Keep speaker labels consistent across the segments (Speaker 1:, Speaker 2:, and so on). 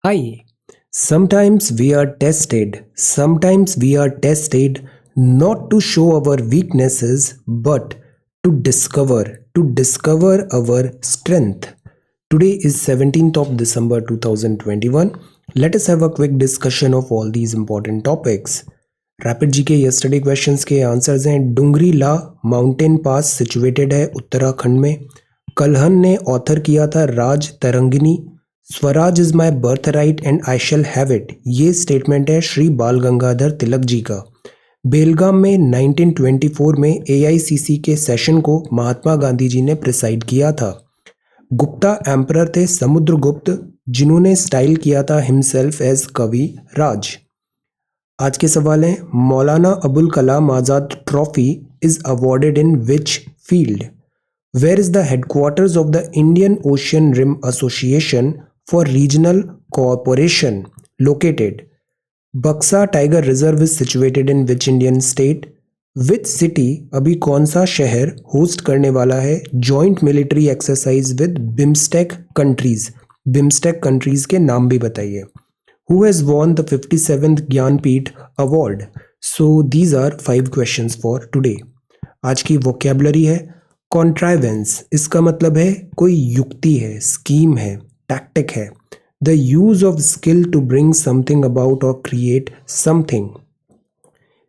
Speaker 1: Hi. Sometimes we are tested not to show our weaknesses but to discover our strength. Today is 17th of December 2021. Let us have a quick discussion of all these important topics. Rapid G K yesterday questions के answers हैं। Dungri La mountain pass situated है उत्तराखंड में। कलहन ने author किया था Raj Tarangini. Swaraj is my birth right and I shall have it, ये statement है श्री बाल गंगाधर तिलक जी का। बेलगाम में 1924 में एआईसीसी के सेशन को महात्मा गांधी जी ने प्रिसाइड किया था। गुप्ता एम्परर थे समुद्रगुप्त, जिन्होंने स्टाइल किया था हिमसेल्फ एज कवि राज। आज के सवाल हैं, Maulana Abul Kalam Azad trophy is awarded in which field? Where is the headquarters of the Indian Ocean Rim Association for Regional Cooperation located? Buxa tiger reserve is situated in which Indian state? Which city, अभी कौन सा शहर host करने वाला है joint military exercise with BIMSTEC countries? BIMSTEC countries के नाम भी बताइए। Who has won the 57th Jnanpith award? So these are 5 questions for today. आज की वोकेबलरी है कॉन्ट्राइवेंस, इसका मतलब है कोई युक्ति है, स्कीम है, टैक्टिक है। The use of skill to bring something about और क्रिएट समथिंग।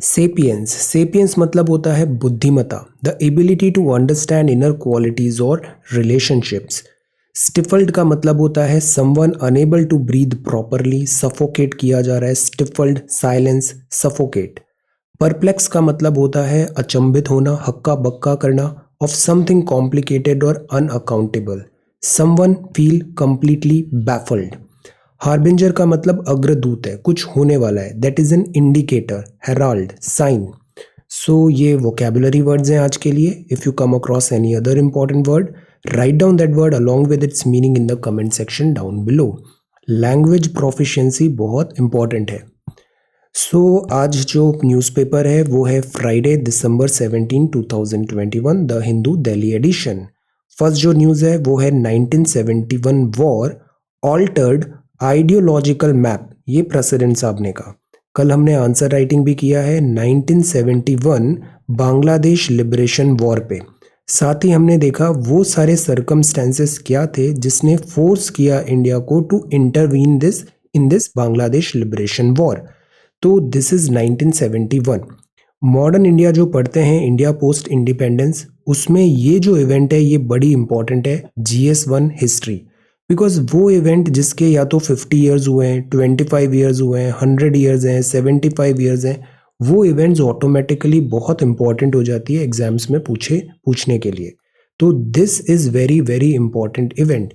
Speaker 1: सेपियंस, सेपियंस मतलब होता है बुद्धिमता, the ability to understand inner qualities और रिलेशनशिप्स। स्टिफल्ड का मतलब होता है someone unable to breathe properly, suffocate किया जा रहा है, स्टिफल्ड, साइलेंस, सफोकेट। परप्लेक्स का मतलब होता है अचंभित होना, हक्का बक्का करना, ऑफ समथिंग कॉम्प्लिकेटेड और unaccountable, someone feel completely baffled. Harbinger का मतलब अग्रदूत है, कुछ होने वाला है, that is an indicator, herald, sign. So ये वोकेबुलरी वर्ड्स हैं आज के लिए। If you come across any other important word, write down that word along with its meaning in the comment section down below. Language proficiency बहुत important है। So आज जो newspaper है वो है Friday December 17 2021, the Hindu Delhi edition. First जो news है वो है 1971 वॉर ऑल्टर्ड आइडियोलॉजिकल मैप, ये प्रेसिडेंट साहब ने कहा। कल हमने आंसर राइटिंग भी किया है 1971 बांग्लादेश लिबरेशन वॉर पे। साथ ही हमने देखा वो सारे सर्कमस्टेंसेस क्या थे जिसने फोर्स किया इंडिया को to intervene in this Bangladesh liberation war. तो दिस इज 1971। मॉडर्न इंडिया जो पढ़ते हैं, इंडिया पोस्ट इंडिपेंडेंस, उसमें ये जो इवेंट है ये बड़ी इंपॉर्टेंट है, GS1 हिस्ट्री। बिकॉज वो इवेंट जिसके या तो 50 ईयर्स हुए हैं, 25 ईयर्स हुए हैं, 100 ईयर्स हैं, 75 ईयर्स हैं, वो इवेंट्स ऑटोमेटिकली बहुत इंपॉर्टेंट हो जाती है एग्जाम्स में पूछने के लिए। तो this is very very important event.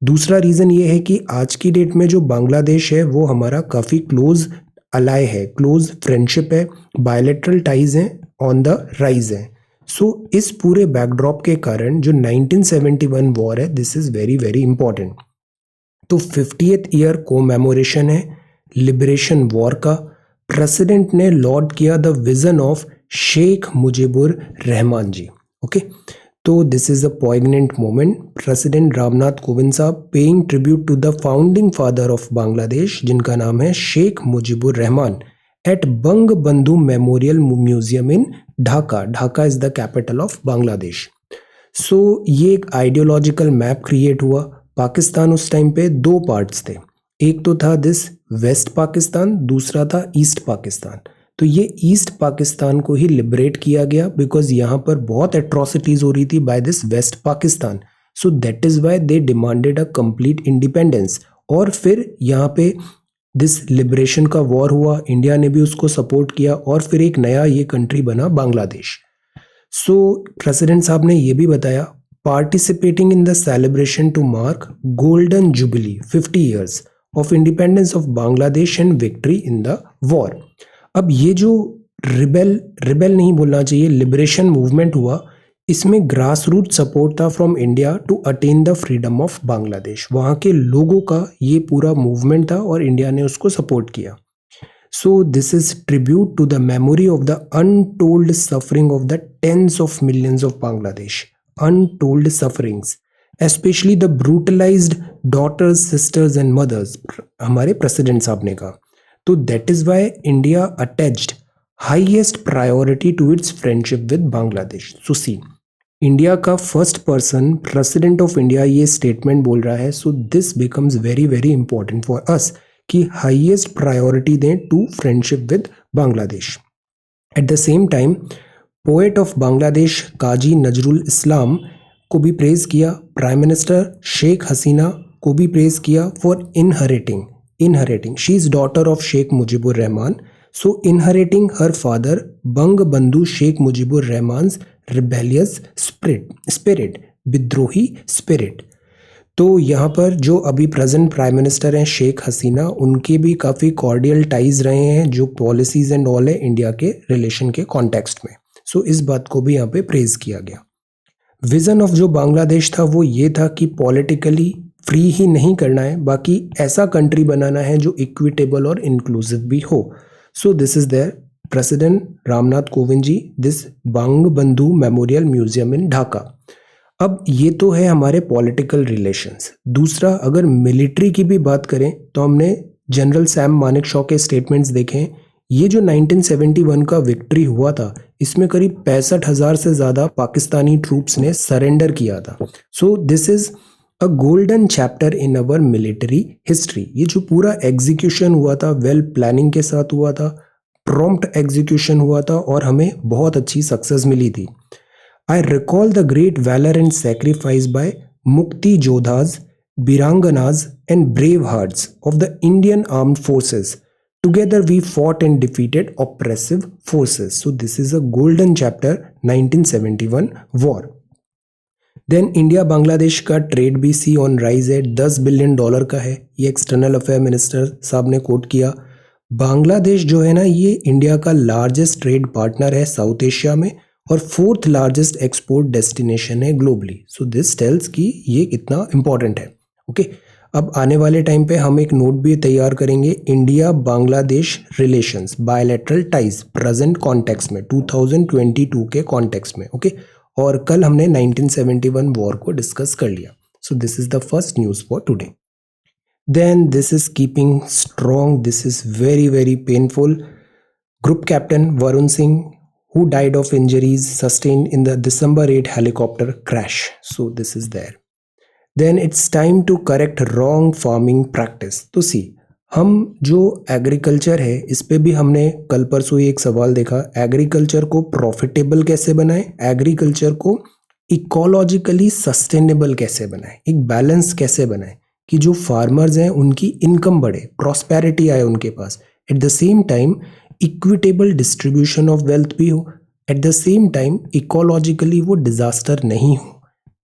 Speaker 1: दूसरा रीज़न ये है कि आज की डेट में जो बांग्लादेश है वो हमारा काफ़ी क्लोज अलाय है, क्लोज फ्रेंडशिप है, बायलैटरल टाइज हैं, ऑन द राइज है। सो इस पूरे बैकड्रॉप के कारण जो 1971 वॉर है, this is very very important. तो 50th ईयर कोमेमोरेशन है लिबरेशन वॉर का। प्रेसिडेंट ने लॉन्च किया the vision of Sheikh Mujibur Rahman ji. Okay, तो this is a poignant moment. President Ramnath Kovind साहब paying tribute to the founding father of Bangladesh, जिनका नाम है Sheikh Mujibur Rahman, at Bangabandhu memorial museum in Dhaka. Dhaka is the capital of Bangladesh. So ये एक आइडियोलॉजिकल मैप क्रिएट हुआ। पाकिस्तान उस टाइम पे 2 पार्ट्स थे, एक तो था दिस वेस्ट पाकिस्तान, दूसरा था ईस्ट पाकिस्तान। तो ये ईस्ट पाकिस्तान को ही लिबरेट किया गया बिकॉज यहाँ पर बहुत एट्रोसिटीज हो रही थी by this west Pakistan. So that is why they demanded a complete independence. और फिर यहाँ पे दिस लिबरेशन का वॉर हुआ, इंडिया ने भी उसको सपोर्ट किया और फिर एक नया ये कंट्री बना बांग्लादेश। सो प्रेसिडेंट साहब ने ये भी बताया, participating in the celebration to mark golden jubilee 50 years of independence of Bangladesh and victory in the war. अब ये जो रिबेल नहीं बोलना चाहिए, लिबरेशन मूवमेंट हुआ, इसमें ग्रास रूट सपोर्ट था from India to attain the freedom of Bangladesh. वहाँ के लोगों का ये पूरा मूवमेंट था और इंडिया ने उसको सपोर्ट किया। So this is tribute to the memory of the untold suffering of the tens of millions of Bangladesh. Untold sufferings, especially the brutalized daughters, sisters and mothers. हमारे प्रेसिडेंट साहब ने कहा. तो that is why India attached highest priority to its friendship with Bangladesh. So see, India का first person president of India ये statement बोल रहा है. So this becomes very very important for us कि हाईएस्ट प्रायोरिटी दें to friendship with Bangladesh. At the same time poet of Bangladesh Kazi Nazrul Islam को भी praise किया. प्राइम मिनिस्टर शेख हसीना को भी प्रेज किया for inheriting she is daughter of Sheikh Mujibur Rahman. So inheriting her father Bangabandhu Sheikh Mujibur Rahman's rebellious spirit, विद्रोही spirit. तो यहाँ पर जो अभी प्रेजेंट प्राइम मिनिस्टर हैं शेख हसीना, उनके भी काफ़ी कॉर्डियल टाइज रहे हैं जो पॉलिसीज एंड ऑल है इंडिया के रिलेशन के कॉन्टेक्स्ट में. सो इस बात को भी यहाँ पे प्रेज किया गया. विजन ऑफ जो बांग्लादेश था वो ये था कि पॉलिटिकली फ्री ही नहीं करना है, बाकी ऐसा कंट्री बनाना है जो इक्विटेबल और इंक्लूसिव भी हो. So this is there president Ramnath Kovind ji, this Bangabandhu memorial museum in Dhaka. अब ये तो है हमारे पॉलिटिकल रिलेशंस. दूसरा, अगर मिलिट्री की भी बात करें तो हमने जनरल सैम मानेकशॉ के स्टेटमेंट्स देखें. ये जो 1971 का विक्ट्री हुआ था, इसमें करीब 65,000 से ज़्यादा पाकिस्तानी ट्रूप्स ने सरेंडर किया था. सो this is a golden chapter in our military history. ये जो पूरा एग्जीक्यूशन हुआ था वेल प्लानिंग के साथ हुआ था, प्रॉम्प्ट एग्जीक्यूशन हुआ था और हमें बहुत अच्छी सक्सेस मिली थी. I recall the great valour and sacrifice by Mukti Jodhas, Birangonas and brave hearts of the Indian armed forces. Together we fought and defeated oppressive forces. So this is a golden chapter 1971 war. Then India Bangladesh का trade भी सी on rise है, $10 billion का है. ये external affair minister साहब ने coat किया. बांग्लादेश जो है ना, ये इंडिया का लार्जेस्ट ट्रेड पार्टनर है साउथ एशिया में और फोर्थ लार्जेस्ट एक्सपोर्ट डेस्टिनेशन है ग्लोबली. सो दिस टेल्स कि ये कितना इंपॉर्टेंट है. ओके, अब आने वाले टाइम पे हम एक नोट भी तैयार करेंगे, India Bangladesh relations bilateral ties present context में 2022 के कॉन्टेक्स्ट में. ओके, और कल हमने 1971 वॉर को डिस्कस कर लिया. सो this is the first news for today. Then this is keeping strong. This is very very painful. Group Captain Varun Singh, who died of injuries sustained in the December 8 helicopter crash. So this is there. Then it's time to correct wrong farming practice. तो see, हम जो agriculture है इस पे भी हमने कल परसों एक सवाल देखा. एग्रीकल्चर को प्रॉफिटेबल कैसे बनाएं, एग्रीकल्चर को इकोलॉजिकली सस्टेनेबल कैसे बनाएं, एक बैलेंस कैसे बनाएं कि जो फार्मर्स हैं उनकी इनकम बढ़े, प्रॉस्पेरिटी आए उनके पास. At the same time equitable distribution of wealth भी हो. At the same time ecologically वो डिजास्टर नहीं हो.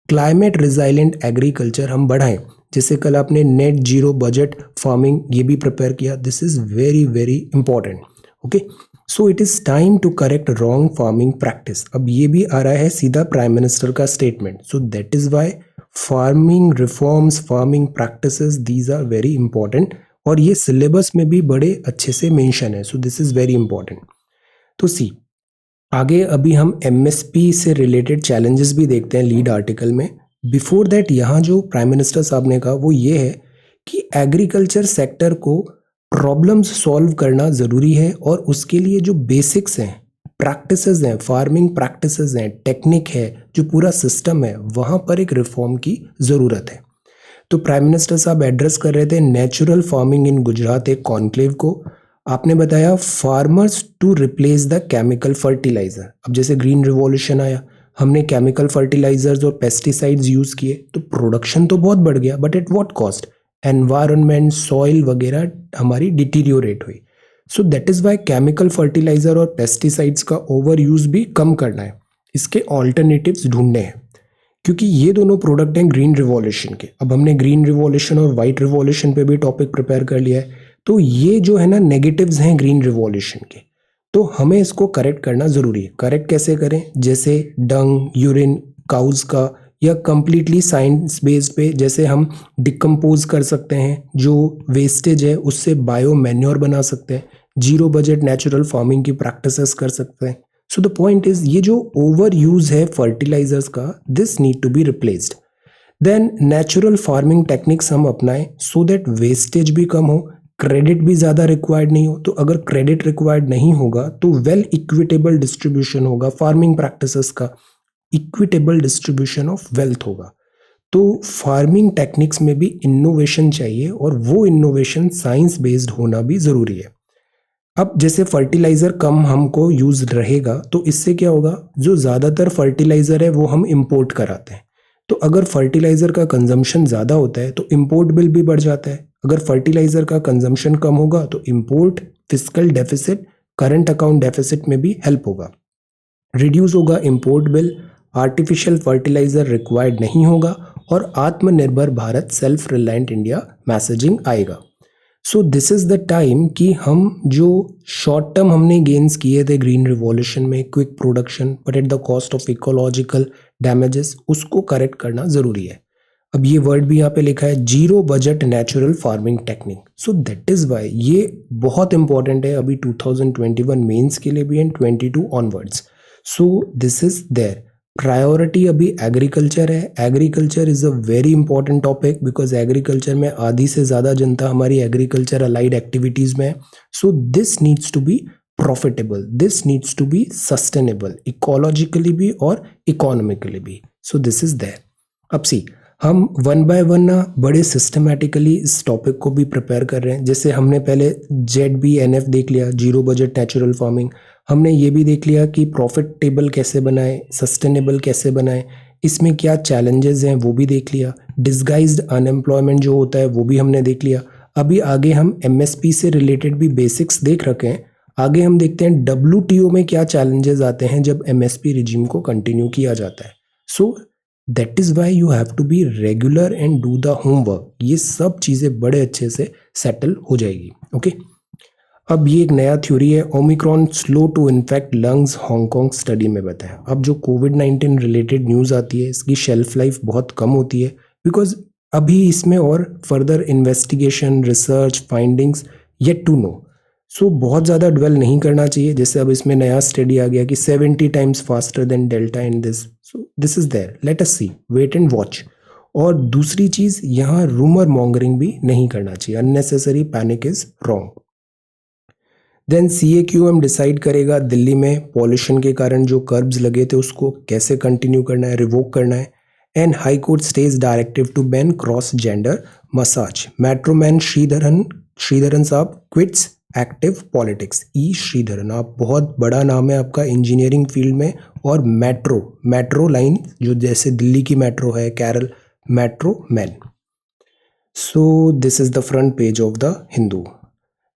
Speaker 1: क्लाइमेट रिजाइलेंट एग्रीकल्चर हम बढ़ाएं. जैसे कल आपने नेट जीरो बजट फार्मिंग ये भी प्रिपेयर किया. This is very very important. Okay, so it is time to correct wrong farming practice. अब ये भी आ रहा है सीधा प्राइम मिनिस्टर का statement. So that is why farming reforms, farming practices, these are very important और ये सिलेबस में भी बड़े अच्छे से मेंशन है. So this is very important. तो सी, आगे अभी हम एमएसपी से रिलेटेड चैलेंजेस भी देखते हैं लीड आर्टिकल में. बिफोर दैट यहाँ जो प्राइम मिनिस्टर साहब ने कहा वो ये है कि एग्रीकल्चर सेक्टर को प्रॉब्लम्स सॉल्व करना ज़रूरी है और उसके लिए जो बेसिक्स हैं, प्रैक्टिसेस हैं, फार्मिंग प्रैक्टिसेस हैं, टेक्निक है, जो पूरा सिस्टम है, वहाँ पर एक रिफॉर्म की ज़रूरत है. तो प्राइम मिनिस्टर साहब एड्रेस कर रहे थे नेचुरल फार्मिंग इन गुजरात एक कॉन्क्लेव को. आपने बताया farmers to replace the chemical fertiliser. अब जैसे ग्रीन रिवॉल्यूशन आया, हमने केमिकल फर्टिलाइजर्स और पेस्टिसाइड्स यूज़ किए तो प्रोडक्शन तो बहुत बढ़ गया, but at what cost? Environment, soil वगैरह हमारी डिटीरियोरेट हुई. So that is why chemical fertiliser और पेस्टिसाइड्स का ओवर यूज़ भी कम करना है. इसके ऑल्टरनेटिव्स ढूंढने हैं क्योंकि ये दोनों प्रोडक्ट हैं ग्रीन रिवॉल्यूशन के. अब हमने ग्रीन रिवॉल्यूशन और वाइट रिवॉल्यूशन पे भी टॉपिक प्रिपेयर कर लिया है. तो ये जो है ना नेगेटिव्स हैं ग्रीन रिवॉल्यूशन के, तो हमें इसको करेक्ट करना ज़रूरी है. करेक्ट कैसे करें? जैसे डंग, यूरिन काउज का, या कम्प्लीटली साइंस बेस्ड पे जैसे हम डिकम्पोज कर सकते हैं, जो वेस्टेज है उससे बायो मैन्योर बना सकते हैं, जीरो बजट नेचुरल फार्मिंग की प्रैक्टिसेस कर सकते हैं. सो द पॉइंट इज ये जो ओवर यूज है फर्टिलाइजर्स का, this need to be replaced. Then natural farming techniques हम अपनाएं सो दैट वेस्टेज भी कम हो, क्रेडिट भी ज़्यादा रिक्वायर्ड नहीं हो। तो अगर क्रेडिट रिक्वायर्ड नहीं होगा तो वेल इक्विटेबल डिस्ट्रीब्यूशन होगा, फार्मिंग प्रैक्टिसेस का इक्विटेबल डिस्ट्रीब्यूशन ऑफ वेल्थ होगा। तो फार्मिंग टेक्निक्स में भी इनोवेशन चाहिए और वो इनोवेशन साइंस बेस्ड होना भी ज़रूरी है। अब जैसे फर्टिलाइज़र कम हमको यूज़ रहेगा तो इससे क्या होगा, जो ज़्यादातर फर्टिलाइज़र है वो हम इंपोर्ट कराते हैं। तो अगर फर्टिलाइज़र का कंजम्पशन ज़्यादा होता है तो इंपोर्ट बिल भी बढ़ जाता है। अगर फर्टिलाइज़र का कंजम्पशन कम होगा तो import, fiscal deficit, current account deficit में भी हेल्प होगा, रिड्यूस होगा import bill, artificial fertiliser required नहीं होगा और Atmanirbhar Bharat, self reliant India messaging आएगा। So this is the time कि हम जो शॉर्ट टर्म हमने गेन्स किए थे ग्रीन रिवॉल्यूशन में, quick production but at the cost of ecological damages, उसको करेक्ट करना ज़रूरी है। अब ये वर्ड भी यहाँ पे लिखा है, zero budget natural farming technique. So that is Y ये बहुत इंपॉर्टेंट है अभी 2021 मेंस के लिए भी and 22 onwards. So this is there priority अभी एग्रीकल्चर है। Agriculture is a very important topic because agriculture में आधी से ज़्यादा जनता हमारी एग्रीकल्चर अलाइड एक्टिविटीज़ में है। So this needs to be profitable, this needs to be sustainable, ecologically भी और इकोनॉमिकली भी। So this is there. अब सी हम वन बाय वन ना बड़े सिस्टमेटिकली इस टॉपिक को भी प्रिपेयर कर रहे हैं। जैसे हमने पहले ZBNF देख लिया, जीरो बजट नेचुरल फार्मिंग। हमने ये भी देख लिया कि प्रॉफिटेबल कैसे बनाएं, सस्टेनेबल कैसे बनाएं, इसमें क्या चैलेंजेस हैं वो भी देख लिया। डिस्गाइज्ड अनएम्प्लॉयमेंट जो होता है वो भी हमने देख लिया। अभी आगे हम MSP से रिलेटेड भी बेसिक्स देख रखे हैं। आगे हम देखते हैं WTO में क्या चैलेंजेस आते हैं जब MSP रिजीम को कंटिन्यू किया जाता है। So that is why you have to be regular and do the homework. ये सब चीज़ें बड़े अच्छे से सेटल हो जाएगी। ओके अब ये एक नया थ्योरी है, omicron slow to infect lungs, Hong Kong study में बताया। अब जो कोविड-19 रिलेटेड न्यूज़ आती है इसकी शेल्फ लाइफ बहुत कम होती है बिकॉज अभी इसमें और further investigation, research, findings yet to know. So बहुत ज़्यादा ड्वेल नहीं करना चाहिए। जैसे अब इसमें नया स्टडी आ गया कि 70 times faster than Delta in this. So this is there, let us see, wait and watch. और दूसरी चीज़, यहाँ रूमर मॉन्गरिंग भी नहीं करना चाहिए, unnecessary panic is wrong. Then CAQM decide करेगा दिल्ली में पॉल्यूशन के कारण जो कर्ब्स लगे थे उसको कैसे कंटिन्यू करना है, रिवोक करना है। And high court stays directive to ban cross gender massage. Metro man Sreedharan साहब क्विट्स एक्टिव पॉलिटिक्स। श्रीधरन, आप बहुत बड़ा नाम है आपका इंजीनियरिंग फील्ड में। और मेट्रो लाइन जो जैसे दिल्ली की मेट्रो है, Kerala, metro man. So this is the front page of the Hindu.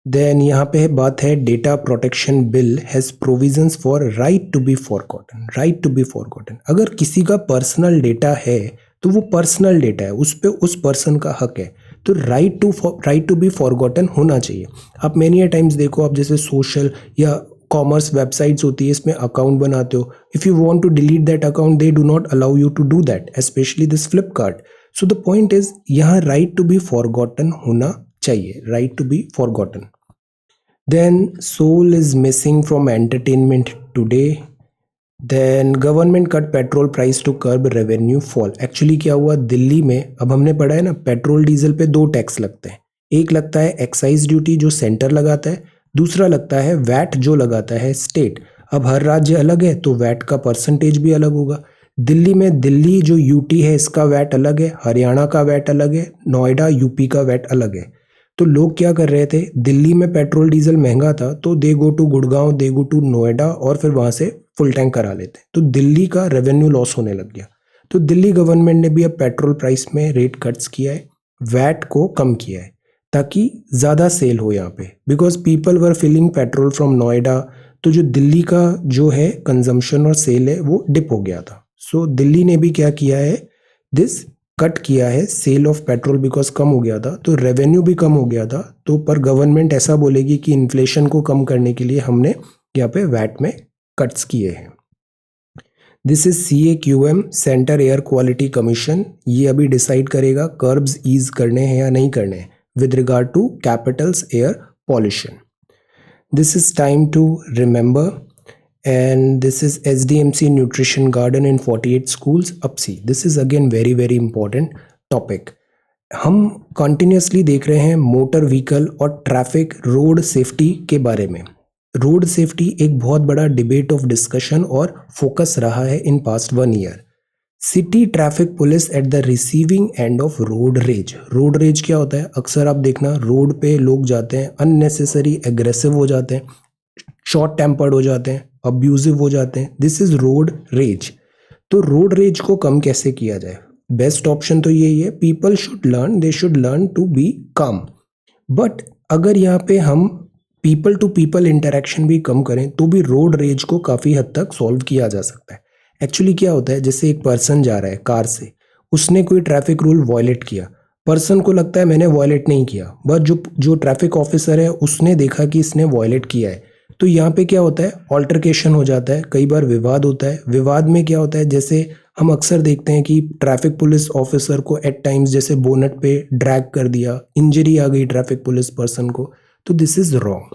Speaker 1: Then यहाँ पे बात है, data protection bill has provisions for right to be forgotten. Right to be forgotten, अगर किसी का पर्सनल डेटा है तो वो पर्सनल डेटा है, उस पे उस पर्सन का हक है। तो राइट टू बी फॉरगॉटन होना चाहिए। आप मैनी टाइम्स देखो, आप जैसे सोशल या कॉमर्स वेबसाइट्स होती है, इसमें अकाउंट बनाते हो, if you want to delete that account they do not allow you to do that, specially this Flipkart. So the point is, यहाँ राइट टू बी फॉरगॉटन होना चाहिए, right to be forgotten. Then soul is missing from entertainment today. Then government cut petrol price to curb revenue fall. Actually क्या हुआ दिल्ली में, अब हमने पढ़ा है ना, पेट्रोल डीजल पे 2 टैक्स लगते हैं। एक लगता है एक्साइज ड्यूटी जो सेंटर लगाता है, दूसरा लगता है वैट जो लगाता है स्टेट। अब हर राज्य अलग है तो वैट का परसेंटेज भी अलग होगा। दिल्ली में, दिल्ली जो UT है इसका वैट अलग है, हरियाणा का वैट अलग है, नोएडा UP का वैट अलग है। तो लोग क्या कर रहे थे, दिल्ली में पेट्रोल डीजल महंगा था तो they go to Gurgaon, they go to Noida और फिर वहाँ से फुल टैंक करा लेते। तो दिल्ली का रेवेन्यू लॉस होने लग गया। तो दिल्ली गवर्नमेंट ने भी अब पेट्रोल प्राइस में रेट कट्स किया है, वैट को कम किया है ताकि ज़्यादा सेल हो यहाँ पे, because people were filling petrol from Noida. तो जो दिल्ली का जो है कंजम्पशन और सेल है वो डिप हो गया था। सो दिल्ली ने भी क्या किया है, दिस कट किया है सेल ऑफ पेट्रोल, बिकॉज कम हो गया था तो रेवेन्यू भी कम हो गया था। तो पर गवर्नमेंट ऐसा बोलेगी कि इन्फ्लेशन को कम करने के लिए हमने यहाँ पे वैट में कट्स किए हैं। This is CAQM, centre air quality commission. ये अभी डिसाइड करेगा कर्ब्स ईज करने हैं या नहीं करने हैं with regard to capital's air pollution. This is time to remember and this is SDMC Nutrition Garden in 48 schools. Up see, this is again very important topic. हम कंटिन्यूसली देख रहे हैं मोटर व्हीकल और ट्रैफिक रोड सेफ्टी के बारे में. Road safety एक बहुत बड़ा डिबेट ऑफ डिस्कशन और फोकस रहा है in past 1 year. City traffic police at the receiving end of road rage. Road rage क्या होता है? अक्सर आप देखना रोड पे लोग जाते हैं, अननेसेसरी एग्रेसिव हो जाते हैं, शॉर्ट टेम्पर्ड हो जाते हैं, अब्यूजिव हो जाते हैं. This is road rage. तो रोड रेज को कम कैसे किया जाए? बेस्ट ऑप्शन तो यही है, people should learn, they should learn to be calm. But अगर यहाँ पे हम पीपल टू पीपल इंटरेक्शन भी कम करें तो भी रोड रेज को काफ़ी हद तक सॉल्व किया जा सकता है. एक्चुअली क्या होता है, जैसे एक पर्सन जा रहा है कार से, उसने कोई ट्रैफिक रूल वायलेट किया, पर्सन को लगता है मैंने वायलेट नहीं किया, बट जो ट्रैफिक ऑफिसर है उसने देखा कि इसने वायलेट किया है. तो यहाँ पे क्या होता है, ऑल्टरकेशन हो जाता है, कई बार विवाद होता है. विवाद में क्या होता है, जैसे हम अक्सर देखते हैं कि ट्रैफिक पुलिस ऑफिसर को एट टाइम्स जैसे बोनट पे ड्रैग कर दिया, इंजरी आ गई ट्रैफिक पुलिस पर्सन को. तो this is wrong.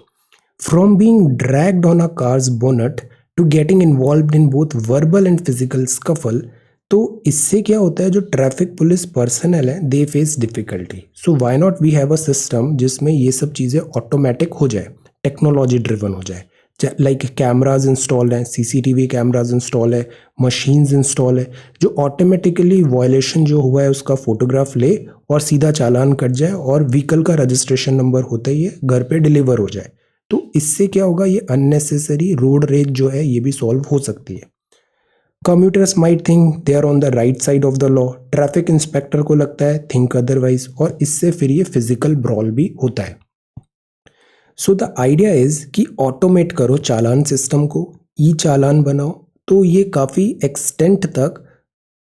Speaker 1: From being dragged on a car's bonnet to getting involved in both verbal and physical scuffle. तो इससे क्या होता है, जो ट्रैफिक पुलिस पर्सनल है they face difficulty. So why not we have a system जिसमें ये सब चीज़ें ऑटोमेटिक हो जाए, टेक्नोलॉजी ड्रिवन हो जाए. लाइक कैमराज इंस्टॉल हैं, सीसीटीवी कैमराज इंस्टॉल है, मशीन्स इंस्टॉल है, जो ऑटोमेटिकली वायलेशन जो हुआ है उसका फोटोग्राफ ले और सीधा चालान कट जाए और व्हीकल का रजिस्ट्रेशन नंबर होता ही है घर पे डिलीवर हो जाए. तो इससे क्या होगा, ये अननेसेसरी रोड रेज जो है ये भी सॉल्व हो सकती है. Commuters might think they are on the right side of the law, traffic inspector को लगता है थिंक अदरवाइज, और इससे फिर ये फिजिकल ब्रॉल भी होता है. सो द आइडिया इज कि ऑटोमेट करो चालान सिस्टम को, ई चालान बनाओ, तो ये काफ़ी एक्सटेंट तक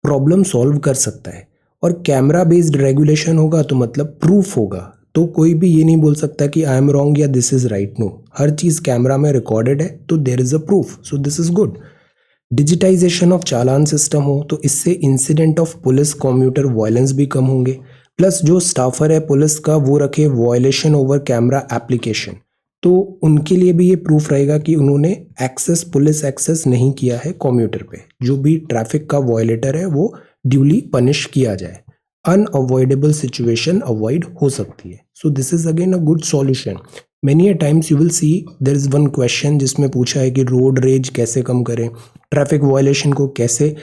Speaker 1: प्रॉब्लम सॉल्व कर सकता है. और कैमरा बेस्ड रेगुलेशन होगा तो मतलब प्रूफ होगा, तो कोई भी ये नहीं बोल सकता कि आई एम रॉन्ग या दिस इज राइट. नो, हर चीज़ कैमरा में रिकॉर्डेड है तो there is a proof, so this is good. Digitisation of challan system हो तो इससे incident of police commuter violence भी कम होंगे. प्लस जो स्टाफर है पुलिस का वो रखे वायलेशन ओवर कैमरा एप्लीकेशन, तो उनके लिए भी ये प्रूफ रहेगा कि उन्होंने एक्सेस, पुलिस एक्सेस नहीं किया है कम्यूटर पे. जो भी ट्रैफिक का वायलेटर है वो ड्यूली पनिश किया जाए. अनअवॉइडेबल सिचुएशन अवॉइड हो सकती है. So this is again a good solution. Many a times you will see there is one question जिसमें पूछा है कि रोड रेज कैसे कम करें, ट्रैफिक वायलेशन को कैसे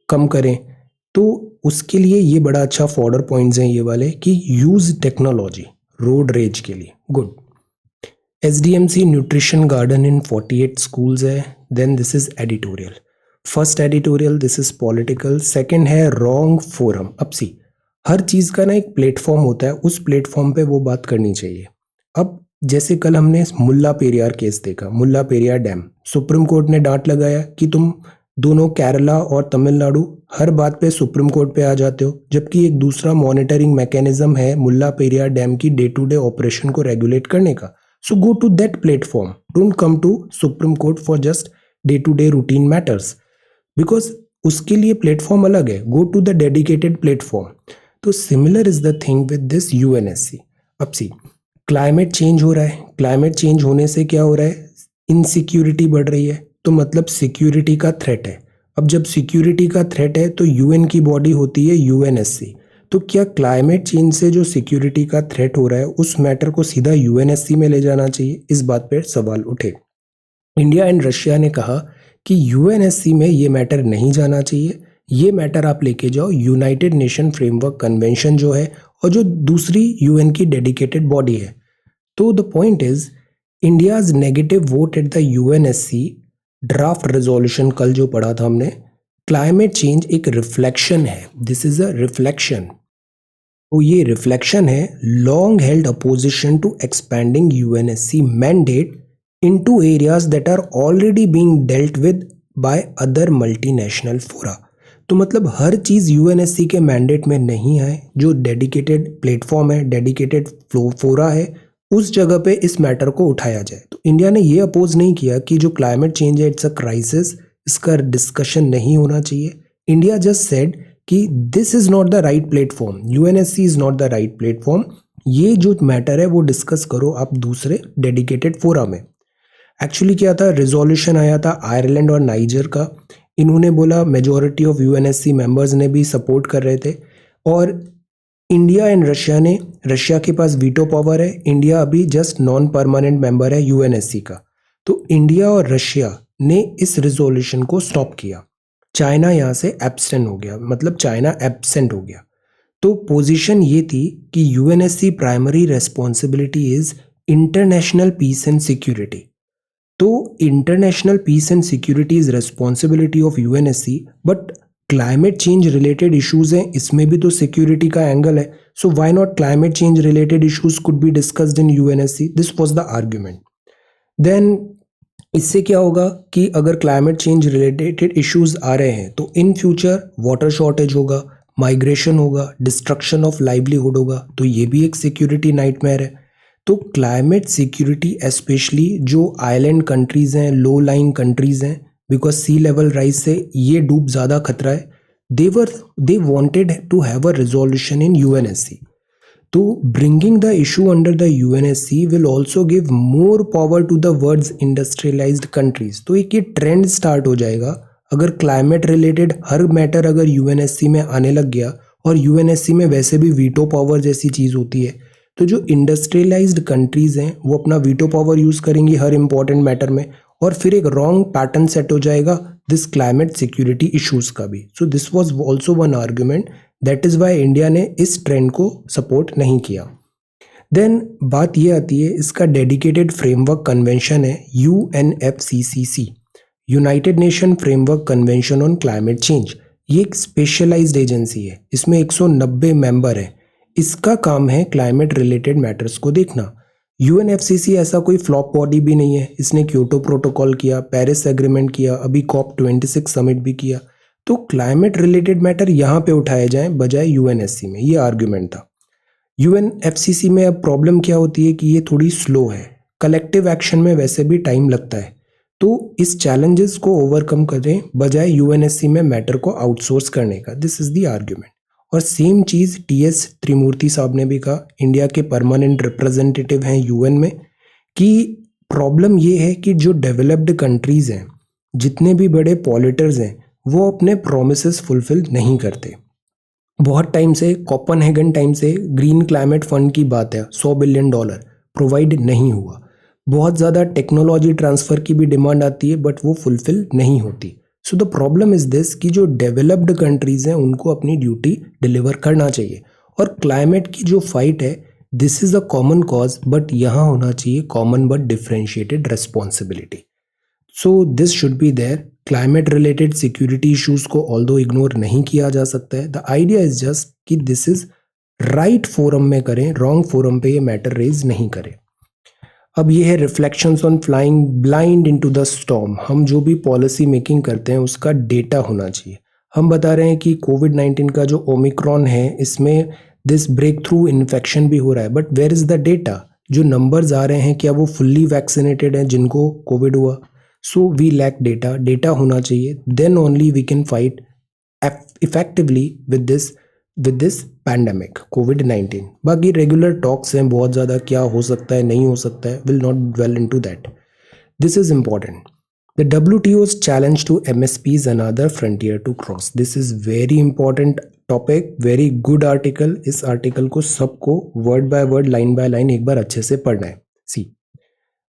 Speaker 1: कम करें. तो उसके लिए ये बड़ा अच्छा फॉर्डर पॉइंट्स हैं ये वाले कि यूज टेक्नोलॉजी रोड रेज के लिए. Good. SDMC nutrition garden in 48 schools है. Then this is editorial. First editorial, this is political. Second है रॉन्ग फोरम. अब सी, हर चीज़ का ना एक प्लेटफॉर्म होता है, उस प्लेटफॉर्म पे वो बात करनी चाहिए. अब जैसे कल हमने मुल्ला पेरियार केस देखा, मुल्ला पेरियार डैम, सुप्रीम कोर्ट ने डांट लगाया कि तुम दोनों केरला और तमिलनाडु हर बात पे सुप्रीम कोर्ट पे आ जाते हो, जबकि एक दूसरा मॉनिटरिंग मैकेनिज्म है मुल्ला पेरियार डैम की डे टू डे ऑपरेशन को रेगुलेट करने का. So go to that platform. Don't come to Supreme Court for just day-to-day routine matters. Because उसके लिए प्लेटफॉर्म अलग है. Go to the dedicated platform. तो similar is the thing with this UNSC. अब सी, climate change हो रहा है. Climate change होने से क्या हो रहा है, इनसिक्योरिटी बढ़ रही है, तो मतलब सिक्योरिटी का थ्रेट है. अब जब सिक्योरिटी का थ्रेट है तो UN की बॉडी होती है UNSC. तो क्या क्लाइमेट चेंज से जो सिक्योरिटी का थ्रेट हो रहा है उस मैटर को सीधा UNSC में ले जाना चाहिए? इस बात पर सवाल उठे. इंडिया एंड रशिया ने कहा कि UNSC में ये मैटर नहीं जाना चाहिए, ये मैटर आप लेके जाओ यूनाइटेड नेशन फ्रेमवर्क कन्वेंशन जो है और जो दूसरी UN की डेडिकेटेड बॉडी है. तो the point is India's negative vote at the UNSC draft resolution, कल जो पढ़ा था हमने, क्लाइमेट चेंज एक रिफ्लेक्शन है. This is a reflection. तो ये रिफ्लेक्शन है long held opposition to expanding UNSC mandate into areas that are already being dealt with by other multinational fora. तो मतलब हर चीज़ UNSC के मैंडेट में नहीं है. जो डेडिकेटेड प्लेटफॉर्म है, डेडिकेटेड फोरा है, उस जगह पे इस मैटर को उठाया जाए. तो इंडिया ने ये अपोज नहीं किया कि जो क्लाइमेट चेंज है इट्स अ क्राइसिस, इसका डिस्कशन नहीं होना चाहिए. इंडिया जस्ट सेड कि this is not the right platform, UNSC is not the right platform. ये जो मैटर है वो डिस्कस करो आप दूसरे डेडिकेटेड फोरम में. एक्चुअली क्या था, रिजोल्यूशन आया था आयरलैंड और नाइजर का। इन्होंने बोला, मेजॉरिटी ऑफ यूएनएससी मेंबर्स ने भी सपोर्ट कर रहे थे, और इंडिया एंड रशिया ने, रशिया के पास वीटो पावर है, इंडिया अभी जस्ट नॉन परमानेंट मेंबर है यूएनएससी का। तो इंडिया और रशिया ने इस रिजोल्यूशन को स्टॉप किया। चाइना यहाँ से एब्सेंट हो गया, मतलब चाइना एब्सेंट हो गया। तो पोजीशन ये थी कि UNSC primary responsibility is international peace and security. तो international peace and security is responsibility of UNSC, but climate change related issues हैं, इसमें भी तो सिक्योरिटी का एंगल है। So why not climate change related issues could be discussed in UNSC, this was the argument. Then इससे क्या होगा कि अगर क्लाइमेट चेंज रिलेटेड इश्यूज आ रहे हैं तो इन फ्यूचर वाटर शॉर्टेज होगा, माइग्रेशन होगा, डिस्ट्रक्शन ऑफ लाइवलीहुड होगा, तो ये भी एक सिक्योरिटी नाइटमेयर है। तो क्लाइमेट सिक्योरिटी स्पेशली जो आइलैंड कंट्रीज हैं, लो लाइंग कंट्रीज हैं, बिकॉज सी लेवल राइज से ये डूब ज़्यादा खतरा है, they wanted to have a resolution in UNSC. तो bringing the issue under the UNSC will also give more power to the world's industrialised countries. तो एक ये ट्रेंड स्टार्ट हो जाएगा, अगर क्लाइमेट रिलेटेड हर मैटर अगर यूएनएससी में आने लग गया, और यूएनएससी में वैसे भी वीटो पावर जैसी चीज़ होती है, तो जो इंडस्ट्रियलाइज्ड कंट्रीज हैं वो अपना वीटो पावर यूज़ करेंगी हर इंपॉर्टेंट मैटर में, और फिर एक रॉन्ग पैटर्न सेट हो जाएगा दिस क्लाइमेट सिक्योरिटी इश्यूज का भी। So this was also one argument, that is why India ने इस ट्रेंड को सपोर्ट नहीं किया। देन बात ये आती है, इसका डेडिकेटेड फ्रेमवर्क कन्वेंशन है UNFCCC, United nation framework convention on climate change. ये एक स्पेशलाइज्ड एजेंसी है, इसमें 190 मेंबर हैं। इसका काम है क्लाइमेट रिलेटेड मैटर्स को देखना। यूएनएफसीसी ऐसा कोई फ्लॉप बॉडी भी नहीं है, इसने क्योटो प्रोटोकॉल किया, पेरिस एग्रीमेंट किया, अभी COP26 समिट भी किया। तो क्लाइमेट रिलेटेड मैटर यहाँ पे उठाए जाएं बजाय यूएनएससी में, ये आर्ग्यूमेंट था। यूएनएफसीसी में अब प्रॉब्लम क्या होती है कि ये थोड़ी स्लो है, कलेक्टिव एक्शन में वैसे भी टाइम लगता है। तो इस चैलेंजेस को ओवरकम करें बजाय यूएनएससी में मैटर को आउटसोर्स करने का, दिस इज द आर्ग्यूमेंट। और सेम चीज़ टीएस त्रिमूर्ति साहब ने भी कहा, इंडिया के परमानेंट रिप्रेजेंटेटिव हैं यूएन में, कि प्रॉब्लम ये है कि जो डेवलप्ड कंट्रीज़ हैं, जितने भी बड़े पॉलिटर्स हैं, वो अपने प्रोमिसेस फुलफिल नहीं करते। बहुत टाइम से, कोपेनहेगन टाइम से ग्रीन क्लाइमेट फंड की बात है, $100 बिलियन प्रोवाइड नहीं हुआ। बहुत ज़्यादा टेक्नोलॉजी ट्रांसफ़र की भी डिमांड आती है, बट वो फुलफिल नहीं होती। So the problem is this कि जो डेवलप्ड कंट्रीज़ हैं उनको अपनी ड्यूटी डिलीवर करना चाहिए, और क्लाइमेट की जो फाइट है, this is a common cause, but यहाँ होना चाहिए common but differentiated responsibility. So this should be there. Climate related security issues को ऑल्दो इग्नोर नहीं किया जा सकता है। द आइडिया इज जस्ट कि दिस इज राइट फोरम में करें, रॉन्ग फोरम पे ये मैटर रेज नहीं करें। अब ये है reflections on flying blind into the storm. हम जो भी पॉलिसी मेकिंग करते हैं उसका डेटा होना चाहिए। हम बता रहे हैं कि कोविड-19 का जो ओमिक्रॉन है, इसमें दिस ब्रेक थ्रू इन्फेक्शन भी हो रहा है, but where is the data? जो नंबर्स आ रहे हैं, क्या वो फुल्ली वैक्सीनेटेड हैं जिनको कोविड हुआ? So we lack data, data होना चाहिए, then only we can fight effectively with this pandemic कोविड-19। बाकी रेगुलर टॉक्स हैं बहुत ज़्यादा, क्या हो सकता है नहीं हो सकता है, will not dwell into that. This is important. The WTO's challenge to MSP is another frontier to cross. This is very important topic, very good article। इस आर्टिकल को सबको word by word, line by line एक बार अच्छे से पढ़ना है। सी,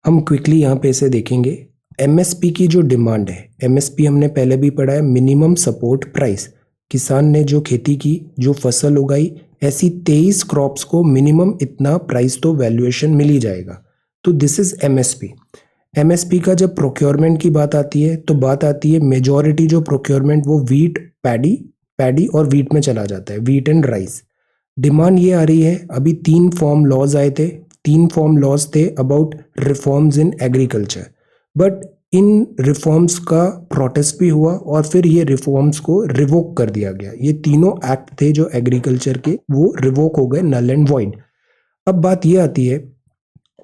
Speaker 1: हम quickly यहाँ पे इसे देखेंगे। MSP की जो डिमांड है, MSP हमने पहले भी पढ़ा है, मिनिमम सपोर्ट प्राइस। किसान ने जो खेती की, जो फसल उगाई, ऐसी 23 क्रॉप्स को मिनिमम इतना प्राइस तो वैल्यूएशन मिल ही जाएगा। तो दिस इज MSP। MSP का जब प्रोक्योरमेंट की बात आती है, तो बात आती है मेजॉरिटी जो प्रोक्योरमेंट वो वीट, पैडी और वीट में चला जाता है, वीट एंड राइस। डिमांड ये आ रही है, अभी 3 फॉर्म लॉज आए थे, 3 फॉर्म लॉज थे about reforms in agriculture, but in reforms का प्रोटेस्ट भी हुआ और फिर ये रिफॉर्म्स को रिवोक कर दिया गया। ये तीनों एक्ट थे जो एग्रीकल्चर के, वो रिवोक हो गए, नल एंड वॉइड। अब बात ये आती है,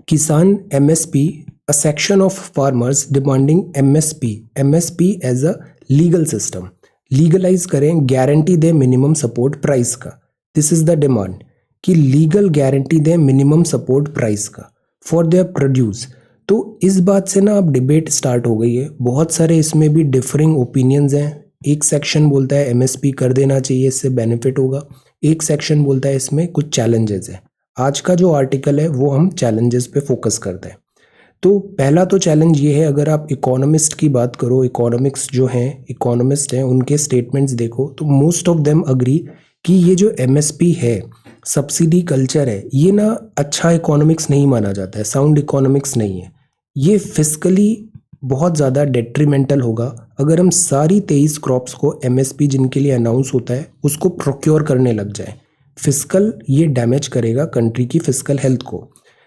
Speaker 1: किसान MSP, a section of farmers demanding MSP as a legal system, legalise करें, गारंटी दें मिनिमम सपोर्ट प्राइस का। दिस इज द डिमांड कि लीगल गारंटी दें मिनिमम सपोर्ट प्राइस का फॉर देयर प्रोड्यूस। तो इस बात से ना अब डिबेट स्टार्ट हो गई है, बहुत सारे इसमें भी डिफरिंग ओपिनियंस हैं। एक सेक्शन बोलता है एमएसपी कर देना चाहिए, इससे बेनिफिट होगा। एक सेक्शन बोलता है इसमें कुछ चैलेंजेस है। आज का जो आर्टिकल है वो हम चैलेंजेस पे फोकस करते हैं। तो पहला तो चैलेंज ये है, अगर आप इकोनॉमिस्ट की बात करो, इकोनॉमिक्स जो हैं, इकोनॉमिस्ट हैं, उनके स्टेटमेंट्स देखो तो मोस्ट ऑफ देम अग्री कि ये जो एमएसपी है, सब्सिडी कल्चर है, ये ना अच्छा इकोनॉमिक्स नहीं माना जाता है, साउंड इकोनॉमिक्स नहीं है। ये फिस्कली बहुत ज़्यादा डेट्रीमेंटल होगा अगर हम सारी 23 क्रॉप्स को एमएसपी जिनके लिए अनाउंस होता है उसको प्रोक्योर करने लग जाए। फिस्कल ये डैमेज करेगा कंट्री की फिस्कल हेल्थ को।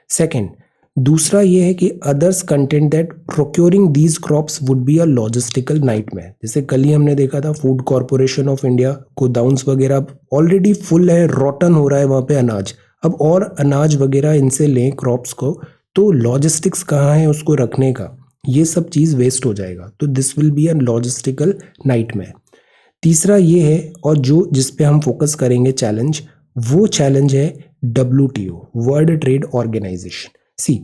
Speaker 1: सेकंड, दूसरा ये है कि others content that procuring these crops would be a logistical nightmare. जैसे कल ही हमने देखा था food corporation of India, godowns वगैरह ऑलरेडी फुल है, रॉटन हो रहा है वहाँ पे अनाज, अब और अनाज वगैरह इनसे लें क्रॉप्स को, तो लॉजिस्टिक्स कहाँ है उसको रखने का, ये सब चीज़ वेस्ट हो जाएगा। तो this will be a logistical nightmare. तीसरा ये है, और जो जिस पे हम फोकस करेंगे चैलेंज, वो चैलेंज है WTO, वर्ल्ड ट्रेड ऑर्गेनाइजेशन। सी,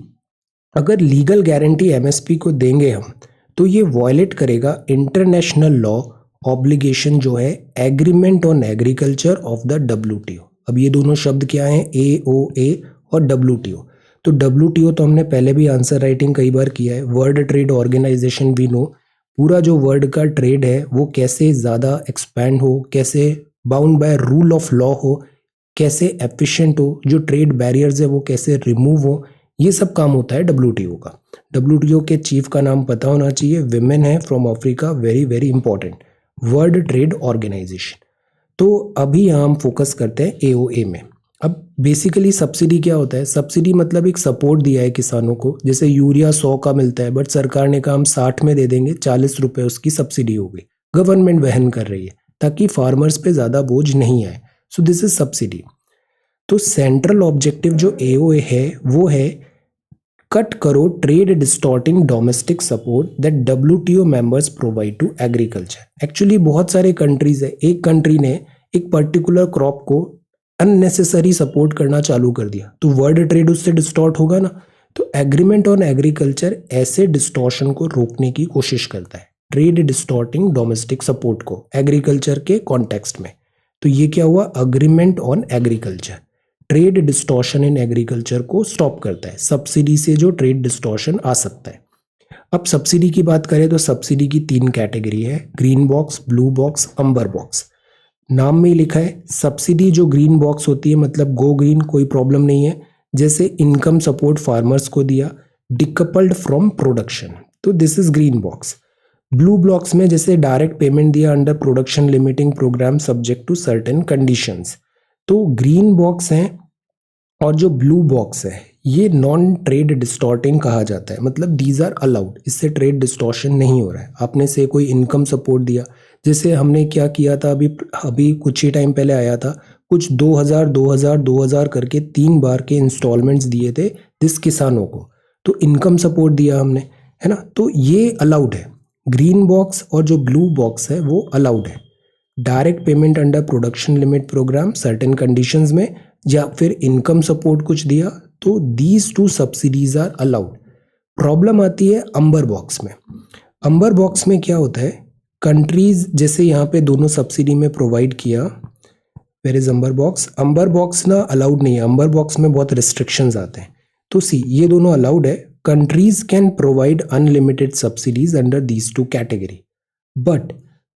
Speaker 1: अगर लीगल गारंटी एमएसपी को देंगे हम, तो ये वॉयलेट करेगा इंटरनेशनल लॉ ऑब्लिगेशन जो है agreement on agriculture of the WTO। अब ये दोनों शब्द क्या हैं, AOA और WTO। तो WTO तो हमने पहले भी आंसर राइटिंग कई बार किया है। World Trade Organization we know, पूरा जो वर्ल्ड का ट्रेड है वो कैसे ज़्यादा एक्सपैंड हो, कैसे bound by rule of law हो, कैसे एफिशिएंट हो, जो ट्रेड बैरियर्स है वो कैसे रिमूव हो, ये सब काम होता है WTO का। WTO के चीफ का नाम पता होना चाहिए, विमेन है from Africa, very very important, World Trade Organization. तो अभी हम फोकस करते हैं AOA में। अब बेसिकली सब्सिडी क्या होता है, सब्सिडी मतलब एक सपोर्ट दिया है किसानों को। जैसे यूरिया 100 का मिलता है, बट सरकार ने कहा हम 60 में दे देंगे, 40 रुपये उसकी सब्सिडी हो गई, गवर्नमेंट वहन कर रही है ताकि फार्मर्स पे ज़्यादा बोझ नहीं आए। So this is subsidy. तो सेंट्रल ऑब्जेक्टिव जो AOA है वो है कट करो trade distorting domestic support that WTO members provide to agriculture. Actually बहुत सारे कंट्रीज है, एक कंट्री ने एक पर्टिकुलर क्रॉप को अननेसेसरी सपोर्ट करना चालू कर दिया, तो वर्ल्ड ट्रेड उससे डिस्टॉर्ट होगा ना। तो एग्रीमेंट ऑन एग्रीकल्चर ऐसे डिस्टॉर्शन को रोकने की कोशिश करता है, ट्रेड डिस्टॉर्टिंग डोमेस्टिक सपोर्ट को एग्रीकल्चर के कॉन्टेक्स्ट में। तो ये क्या हुआ, agreement on agriculture trade distortion in agriculture को स्टॉप करता है। सब्सिडी से जो ट्रेड डिस्टॉर्शन आ सकता है। अब सब्सिडी की बात करें तो सब्सिडी की 3 कैटेगरी है, ग्रीन बॉक्स, ब्लू बॉक्स, अम्बर बॉक्स। नाम में ही लिखा है सब्सिडी जो ग्रीन बॉक्स होती है मतलब गो ग्रीन, कोई प्रॉब्लम नहीं है। जैसे इनकम सपोर्ट फार्मर्स को दिया, डिकपल्ड फ्रॉम प्रोडक्शन, तो this is green box. Blue blocks में जैसे डायरेक्ट पेमेंट दिया under production limiting programme subject to certain conditions. तो ग्रीन बॉक्स हैं, और जो ब्लू बॉक्स है ये नॉन ट्रेड डिस्टॉर्टिंग कहा जाता है, मतलब दीज आर अलाउड, इससे ट्रेड डिस्टॉर्शन नहीं हो रहा है। आपने से कोई इनकम सपोर्ट दिया, जैसे हमने क्या किया था, अभी कुछ ही टाइम पहले आया था, कुछ 2000 करके 3 बार के इंस्टॉलमेंट्स दिए थे जिस किसानों को, तो इनकम सपोर्ट दिया हमने, है ना। तो ये अलाउड है, ग्रीन बॉक्स और जो ब्लू बॉक्स है वो अलाउड है। Direct payment under production limit programme certain conditions में, या फिर इनकम सपोर्ट कुछ दिया, तो these 2 subsidies are allowed. Problem आती है अंबर बॉक्स में। अंबर बॉक्स में क्या होता है, कंट्रीज जैसे यहाँ पे दोनों सब्सिडी में प्रोवाइड किया, where is amber box, amber box ना अलाउड नहीं है, अंबर बॉक्स में बहुत रिस्ट्रिक्शंस आते हैं। तो सी, ये दोनों अलाउड है, countries can provide unlimited subsidies under these 2 category, but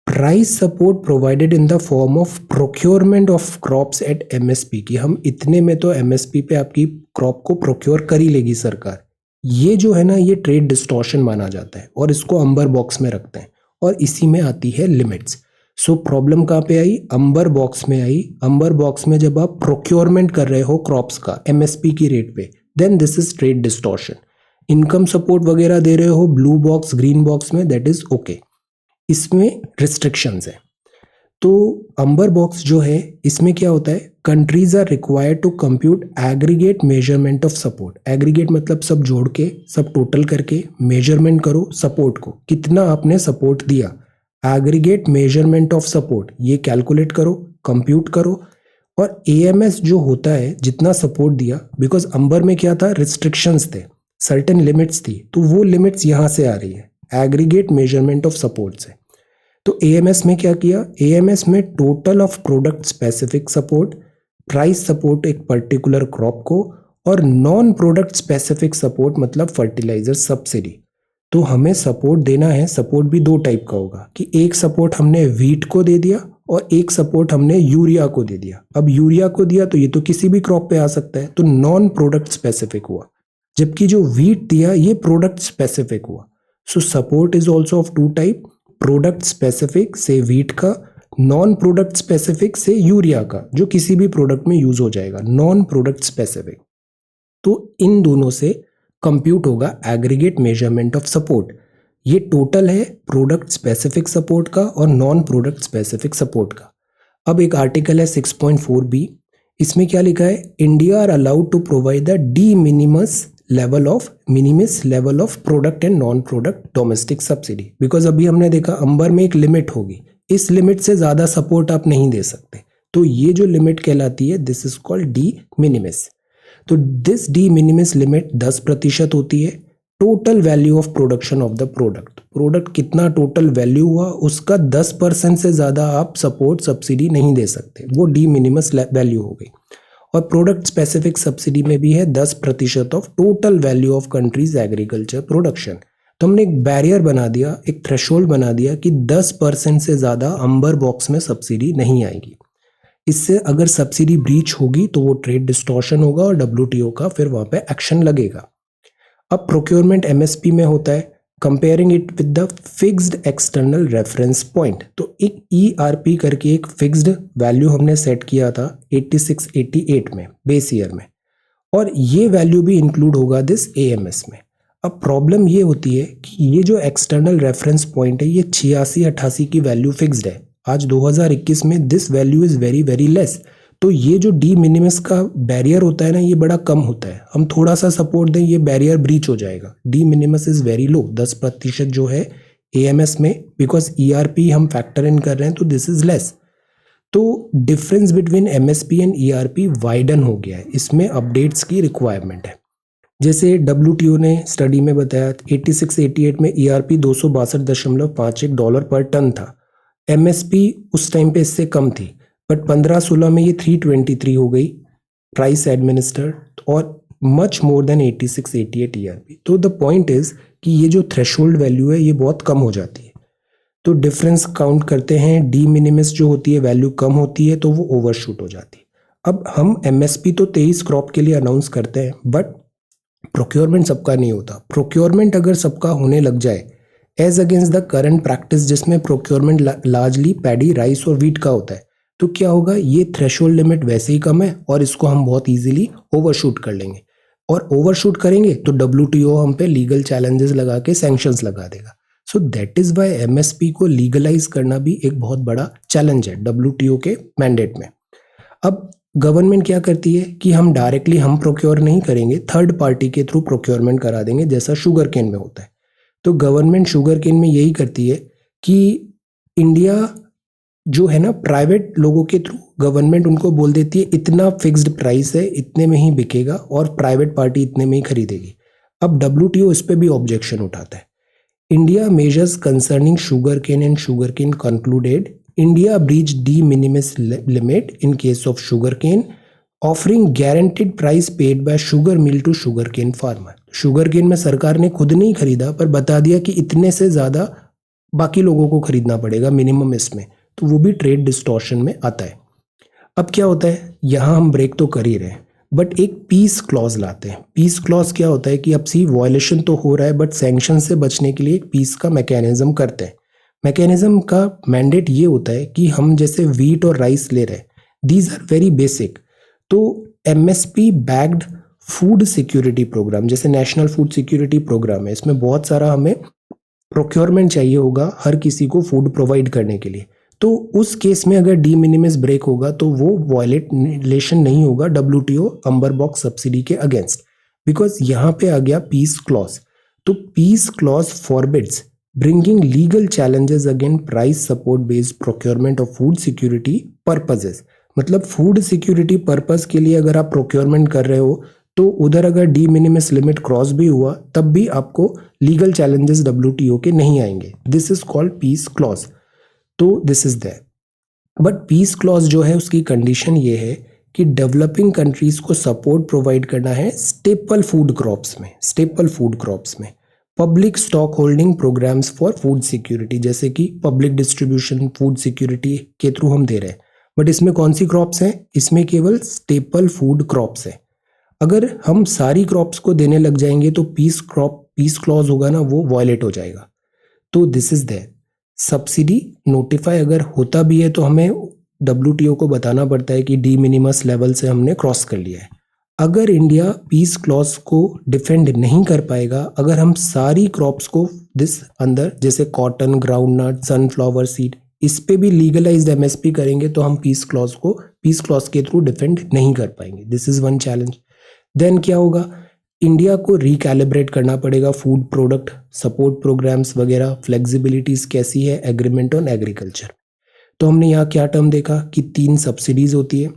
Speaker 1: price support provided in the form of procurement of crops at MSP, की हम इतने में तो MSP पे आपकी क्रॉप को प्रोक्योर कर ही लेगी सरकार, ये जो है ना ये ट्रेड डिस्टॉर्शन माना जाता है और इसको अंबर बॉक्स में रखते हैं, और इसी में आती है लिमिट्स। सो प्रॉब्लम कहाँ पे आई, अंबर बॉक्स में आई। अंबर बॉक्स में जब आप प्रोक्योरमेंट कर रहे हो क्रॉप्स का MSP की रेट पे, then this is trade distortion. Income support वगैरह दे रहे हो ब्लू बॉक्स ग्रीन बॉक्स में, दैट इज ओके, इसमें रिस्ट्रिक्शंस है। तो अंबर बॉक्स जो है इसमें क्या होता है, countries are required to compute aggregate measurement of support. Aggregate मतलब सब जोड़ के, सब टोटल करके मेजरमेंट करो सपोर्ट को, कितना आपने सपोर्ट दिया, एग्रीगेट मेजरमेंट ऑफ सपोर्ट, ये कैलकुलेट करो, कंप्यूट करो। और AMS जो होता है जितना सपोर्ट दिया, बिकॉज अंबर में क्या था, रिस्ट्रिक्शंस थे, सर्टेन लिमिट्स थी, तो वो लिमिट्स यहाँ से आ रही है, एग्रीगेट मेजरमेंट ऑफ सपोर्ट से। तो एएमएस में क्या किया, एएमएस में total of product specific support, price support एक पर्टिकुलर क्रॉप को, और नॉन प्रोडक्ट स्पेसिफिक सपोर्ट मतलब फर्टिलाइजर सब्सिडी। तो हमें सपोर्ट देना है, सपोर्ट भी दो टाइप का होगा कि एक सपोर्ट हमने वीट को दे दिया और एक सपोर्ट हमने यूरिया को दे दिया। अब यूरिया को दिया तो ये तो किसी भी क्रॉप पे आ सकता है, तो नॉन प्रोडक्ट स्पेसिफिक हुआ, जबकि जो वीट दिया ये प्रोडक्ट स्पेसिफिक हुआ। So support is also of two type, product specific से वीट का, नॉन प्रोडक्ट स्पेसिफिक से यूरिया का, जो किसी भी प्रोडक्ट में यूज हो जाएगा, नॉन प्रोडक्ट स्पेसिफिक। तो इन दोनों से कंप्यूट होगा एग्रीगेट मेजरमेंट ऑफ सपोर्ट। ये टोटल है प्रोडक्ट स्पेसिफिक सपोर्ट का और नॉन प्रोडक्ट स्पेसिफिक सपोर्ट का। अब एक आर्टिकल है 6.4b, इसमें क्या लिखा है, India are allowed to provide the de minimis level of product and non product domestic subsidy. Because अभी हमने देखा अंबर में एक लिमिट होगी, इस लिमिट से ज्यादा सपोर्ट आप नहीं दे सकते, तो ये जो लिमिट कहलाती है दिस इज कॉल्ड डी मिनिमिस। तो दिस डी मिनिमिस लिमिट 10% होती है total value of production of the product कितना टोटल वैल्यू हुआ उसका 10% से ज्यादा आप सपोर्ट सब्सिडी नहीं दे सकते, वो डी मिनिमस वैल्यू हो गई। और प्रोडक्ट स्पेसिफिक सब्सिडी में भी है 10% of total value of countries agriculture production. तो हमने एक बैरियर बना दिया, एक थ्रेशोल्ड बना दिया कि 10% से ज्यादा अंबर बॉक्स में सब्सिडी नहीं आएगी। इससे अगर सब्सिडी ब्रीच होगी तो वो ट्रेड डिस्टॉर्शन होगा और डब्ल्यूटीओ का फिर वहां पे एक्शन लगेगा। अब प्रोक्योरमेंट एमएसपी में होता है comparing it with the fixed external reference point. तो एक ईआरपी करके एक फिक्स्ड वैल्यू हमने सेट किया था 86-88 में बेस ईयर में, और ये वैल्यू भी इंक्लूड होगा दिस एएमएस में। अब प्रॉब्लम ये होती है कि ये जो एक्सटर्नल रेफरेंस पॉइंट है ये 86-88 की वैल्यू फिक्स्ड है। आज 2021 में this value is very very less. तो ये जो डी मिनिमस का बैरियर होता है ना, ये बड़ा कम होता है। हम थोड़ा सा सपोर्ट दें ये बैरियर ब्रीच हो जाएगा। D minimus is very low, 10% जो है एएमएस में, बिकॉज ईआरपी हम फैक्टर इन कर रहे हैं तो दिस इज लेस। तो difference between MSP and ERP widen हो गया है, इसमें अपडेट्स की रिक्वायरमेंट है। जैसे डब्ल्यूटीओ ने स्टडी में बताया 86-88 में ईआरपी $262.51 पर टन था, एमएसपी उस टाइम पे इससे कम थी, बट 15-16 में ये 323 हो गई प्राइस एडमिनिस्टर्ड, और मच मोर देन 86-88 ईआरपी। तो द पॉइंट इज कि ये जो थ्रेशोल्ड वैल्यू है ये बहुत कम हो जाती है। तो डिफरेंस काउंट करते हैं, डी मिनिमस जो होती है वैल्यू कम होती है तो वो ओवरशूट हो जाती है। अब हम एमएसपी तो 23 क्रॉप के लिए अनाउंस करते हैं, बट प्रोक्योरमेंट सबका नहीं होता। प्रोक्योरमेंट अगर सबका होने लग जाए as against the current practice जिसमें प्रोक्योरमेंट लार्जली पैडी, राइस और वीट का होता है, तो क्या होगा, ये थ्रेशोल्ड लिमिट वैसे ही कम है और इसको हम बहुत इजीली ओवरशूट कर लेंगे, और ओवरशूट करेंगे तो डब्ल्यूटीओ हम पे लीगल चैलेंजेस लगा के सैंक्शंस लगा देगा। So that is why MSP को लीगलाइज करना भी एक बहुत बड़ा चैलेंज है डब्ल्यूटीओ के मैंडेट में। अब गवर्नमेंट क्या करती है कि हम डायरेक्टली हम प्रोक्योर नहीं करेंगे, थर्ड पार्टी के थ्रू प्रोक्योरमेंट करा देंगे, जैसा शुगर केन में होता है। तो गवर्नमेंट शुगर केन में यही करती है कि इंडिया जो है ना, प्राइवेट लोगों के थ्रू गवर्नमेंट उनको बोल देती है इतना फिक्स्ड प्राइस है, इतने में ही बिकेगा और प्राइवेट पार्टी इतने में ही खरीदेगी। अब डब्ल्यूटीओ इस पे भी ऑब्जेक्शन उठाता है। India measures concerning sugar cane and sugar cane concluded India breach de minimis limit in case of sugar cane, offering guaranteed price paid by sugar mill to sugar cane farmer. Sugar cane में सरकार ने खुद नहीं खरीदा पर बता दिया कि इतने से ज्यादा बाकी लोगों को खरीदना पड़ेगा मिनिमम इसमें, तो वो भी ट्रेड डिस्टॉर्शन में आता है। अब क्या होता है, यहाँ हम ब्रेक तो कर ही रहे हैं बट एक पीस क्लॉज लाते हैं। पीस क्लॉज क्या होता है कि अब सी वायलेशन तो हो रहा है बट सैंक्शन से बचने के लिए एक पीस का मैकेनिज्म करते हैं। मैकेनिज्म का मैंडेट ये होता है कि हम जैसे वीट और राइस ले रहे हैं, दीज आर वेरी बेसिक, तो MSP backed food security programme जैसे नेशनल फूड सिक्योरिटी प्रोग्राम है, इसमें बहुत सारा हमें प्रोक्योरमेंट चाहिए होगा हर किसी को फूड प्रोवाइड करने के लिए। तो उस केस में अगर डी मिनिमस ब्रेक होगा तो वो वायलेशन नहीं होगा डब्ल्यूटीओ अंबर बॉक्स सब्सिडी के अगेंस्ट, बिकॉज यहाँ पे आ गया पीस क्लॉज। तो peace clause forbids bringing legal challenges against price support based procurement of food security purposes. मतलब फूड सिक्योरिटी पर्पस के लिए अगर आप प्रोक्योरमेंट कर रहे हो तो उधर अगर डी मिनिमस लिमिट क्रॉस भी हुआ तब भी आपको लीगल चैलेंजेस डब्ल्यूटीओ के नहीं आएंगे. This is called peace clause. तो this is there. But peace clause जो है उसकी कंडीशन ये है कि डेवलपिंग कंट्रीज को सपोर्ट प्रोवाइड करना है स्टेपल फूड क्रॉप्स में public stock holding programs for food security, जैसे कि पब्लिक डिस्ट्रीब्यूशन फूड सिक्योरिटी के थ्रू हम दे रहे हैं. बट इसमें कौन सी क्रॉप्स हैं? इसमें केवल स्टेपल फूड क्रॉप्स है. अगर हम सारी क्रॉप्स को देने लग जाएंगे तो पीस क्लॉज होगा ना, वो वायलेट हो जाएगा. तो this is there. Subsidy notify अगर होता भी है तो हमें डब्ल्यूटीओ को बताना पड़ता है कि डी मिनिमस लेवल से हमने क्रॉस कर लिया है. अगर इंडिया पीस क्लॉज को डिफेंड नहीं कर पाएगा, अगर हम सारी क्रॉप्स को दिस अंदर जैसे कॉटन, ग्राउंडनट, सनफ्लावर सीड, इस पे भी लीगलाइज्ड एमएसपी करेंगे तो हम पीस क्लॉज के थ्रू डिफेंड नहीं कर पाएंगे. This is one challenge. Then क्या होगा? इंडिया को रिकैलिब्रेट करना पड़ेगा फूड प्रोडक्ट सपोर्ट प्रोग्राम्स वगैरह. फ्लेक्सिबिलिटीज कैसी है? Agreement on agriculture. तो हमने यहाँ क्या टर्म देखा कि 3 सब्सिडीज होती है,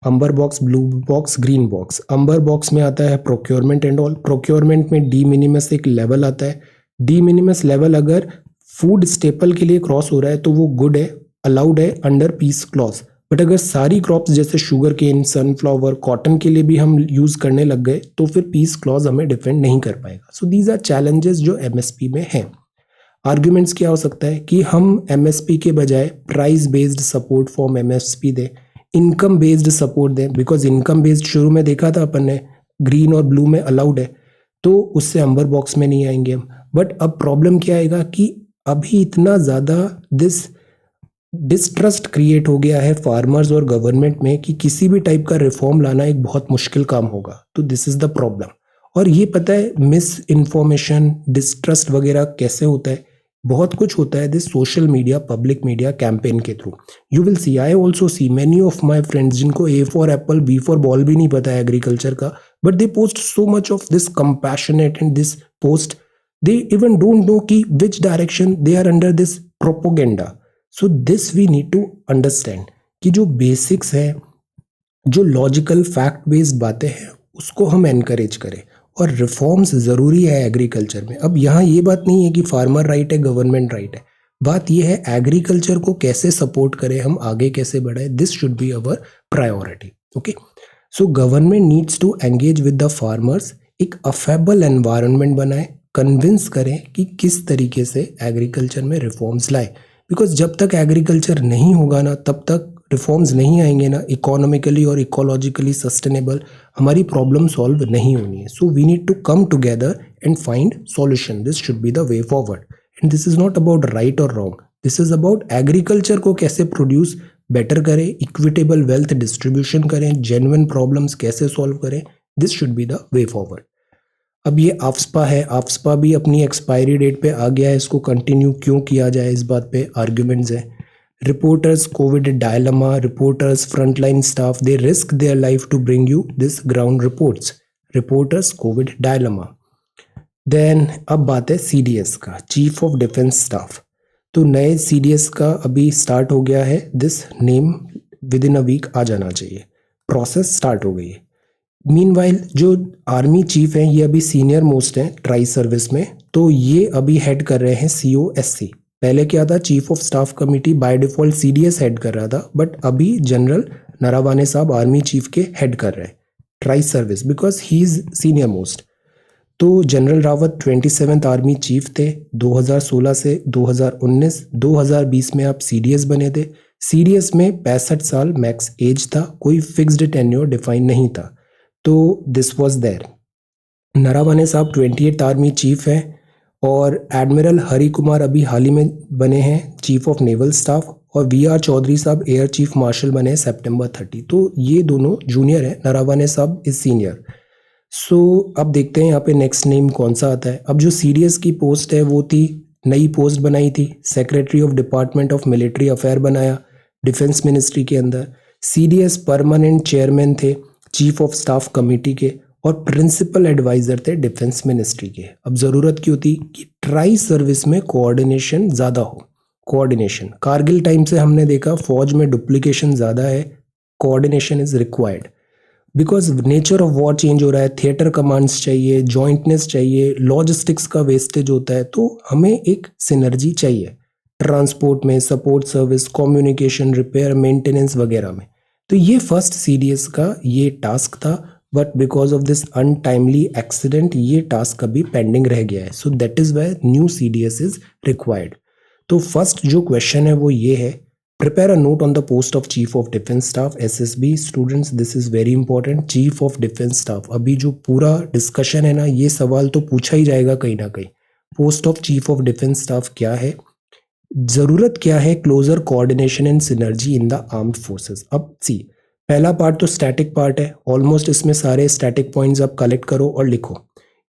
Speaker 1: अंबर box, blue box, green box. Amber box में आता है प्रोक्योरमेंट एंड ऑल. प्रोक्योरमेंट में डी मिनिमस एक लेवल आता है. डी मिनिमस लेवल अगर फूड स्टेपल के लिए क्रॉस हो रहा है तो वो गुड है, अलाउड है अंडर पीस क्लॉज. बट अगर सारी क्रॉप्स जैसे शुगर केन, सनफ्लावर, कॉटन के लिए भी हम यूज करने लग गए तो फिर पीस क्लॉज हमें डिफेंड नहीं कर पाएगा. सो दीज आर चैलेंजेस जो एमएसपी में हैं. आर्ग्यूमेंट्स क्या हो सकता है कि हम एमएसपी के बजाय price based support form MSP दें, इनकम बेस्ड सपोर्ट दें. बिकॉज इनकम बेस्ड शुरू में देखा था अपन ने, ग्रीन और ब्लू में अलाउड है, तो उससे अंबर बॉक्स में नहीं आएंगे हम. बट अब प्रॉब्लम क्या आएगा कि अभी इतना ज़्यादा डिस्ट्रस्ट क्रिएट हो गया है फार्मर्स और गवर्नमेंट में कि किसी भी टाइप का रिफॉर्म लाना एक बहुत मुश्किल काम होगा. तो दिस इज द प्रॉब्लम. और ये पता है मिस इन्फॉर्मेशन, डिस्ट्रस्ट वगैरह कैसे होता है? बहुत कुछ होता है this social media, public media campaign के through. You will see, I also see many of my friends जिनको A for apple, B for ball भी नहीं पता है एग्रीकल्चर का, but they post so much of this compassionate and this post. They even don't know कि which direction they are under this propaganda. So this we need to understand कि जो basics है, जो लॉजिकल फैक्ट बेस्ड बातें हैं, उसको हम encourage करें. और रिफॉर्म्स ज़रूरी है एग्रीकल्चर में. अब यहाँ ये बात नहीं है कि फार्मर राइट है, गवर्नमेंट राइट है. बात ये है एग्रीकल्चर को कैसे सपोर्ट करें, हम आगे कैसे बढ़ाए. This should be our priority. Okay, so government needs to engage with the farmers, एक अफेबल एनवायरनमेंट बनाए, कन्विंस करें कि किस तरीके से एग्रीकल्चर में रिफॉर्म्स लाए. बिकॉज जब तक एग्रीकल्चर नहीं होगा ना, तब तक रिफॉर्म्स नहीं आएंगे ना, इकोनॉमिकली और इकोलॉजिकली सस्टेनेबल, हमारी प्रॉब्लम सॉल्व नहीं होनी है. So we need to come together and find solution. This should be the way forward. And this is not about right और wrong. This is about agriculture को कैसे produce better करें, equitable wealth distribution करें, genuine problems कैसे solve करें. This should be the way forward. अब ये AFSPA है, आफ्सपा भी अपनी एक्सपायरी डेट पे आ गया है. इसको कंटिन्यू क्यों किया जाए, इस बात पे आर्ग्यूमेंट्स है. Reporters COVID dilemma, reporters frontline staff, they risk their life to bring you this ground reports. Reporters COVID dilemma. Then अब बात है CDS का, चीफ ऑफ डिफेंस स्टाफ. तो नए CDS का अभी स्टार्ट हो गया है. This name within a week आ जाना चाहिए. प्रोसेस स्टार्ट हो गई है. मीनवाइल जो आर्मी चीफ हैं ये अभी सीनियर मोस्ट हैं ट्राई सर्विस में, तो ये अभी हेड कर रहे हैं COSC. पहले क्या था, chief of staff committee by default CDS head कर रहा था, बट अभी जनरल नरावाने साहब आर्मी चीफ के हेड कर रहे हैं tri service, because he is senior most. तो general Rawat 27th army chief थे 2016 से 2019. 2020 में आप CDS बने थे. CDS में 65 साल मैक्स एज था, कोई फिक्स्ड टेन्योर डिफाइन नहीं था. तो दिस वॉज देयर. नरावाने साहब 28th आर्मी चीफ हैं और एडमिरल हरि कुमार अभी हाल ही में बने हैं चीफ ऑफ नेवल स्टाफ, और VR चौधरी साहब एयर चीफ मार्शल बने हैं September 30. तो ये दोनों जूनियर हैं, नरावाने साहब इज सीनियर. सो अब देखते हैं यहाँ पे नेक्स्ट नेम कौन सा आता है. अब जो CDS की पोस्ट है वो थी, नई पोस्ट बनाई थी, secretary of department of military affair बनाया डिफेंस मिनिस्ट्री के अंदर. CDS परमानेंट चेयरमैन थे चीफ ऑफ स्टाफ कमेटी के और प्रिंसिपल एडवाइजर थे डिफेंस मिनिस्ट्री के. अब ज़रूरत क्यों थी कि ट्राई सर्विस में कोऑर्डिनेशन ज़्यादा हो. कोऑर्डिनेशन कारगिल टाइम से हमने देखा फौज में डुप्लीकेशन ज़्यादा है, coordination is required. Because nature of war change हो रहा है, थिएटर कमांड्स चाहिए, जॉइंटनेस चाहिए, लॉजिस्टिक्स का वेस्टेज होता है, तो हमें एक सिनर्जी चाहिए ट्रांसपोर्ट में, support service, communication, repair, maintenance वगैरह में। तो ये फर्स्ट सीडीएस का ये टास्क था, but because of this untimely accident ये टास्क अभी पेंडिंग रह गया है। So that is why new CDS is required. तो फर्स्ट जो क्वेश्चन है वो ये है, prepare a note on the post of chief of defence staff SSB. Students this is very important, chief of defence staff. अभी जो पूरा discussion है ना, ये सवाल तो पूछा ही जाएगा कहीं ना कहीं। Post of chief of defence staff क्या है, जरूरत क्या है, closer coordination and synergy in the armed forces. अब सी, पहला पार्ट तो स्टैटिक पार्ट है, ऑलमोस्ट इसमें सारे स्टैटिक पॉइंट्स आप कलेक्ट करो और लिखो।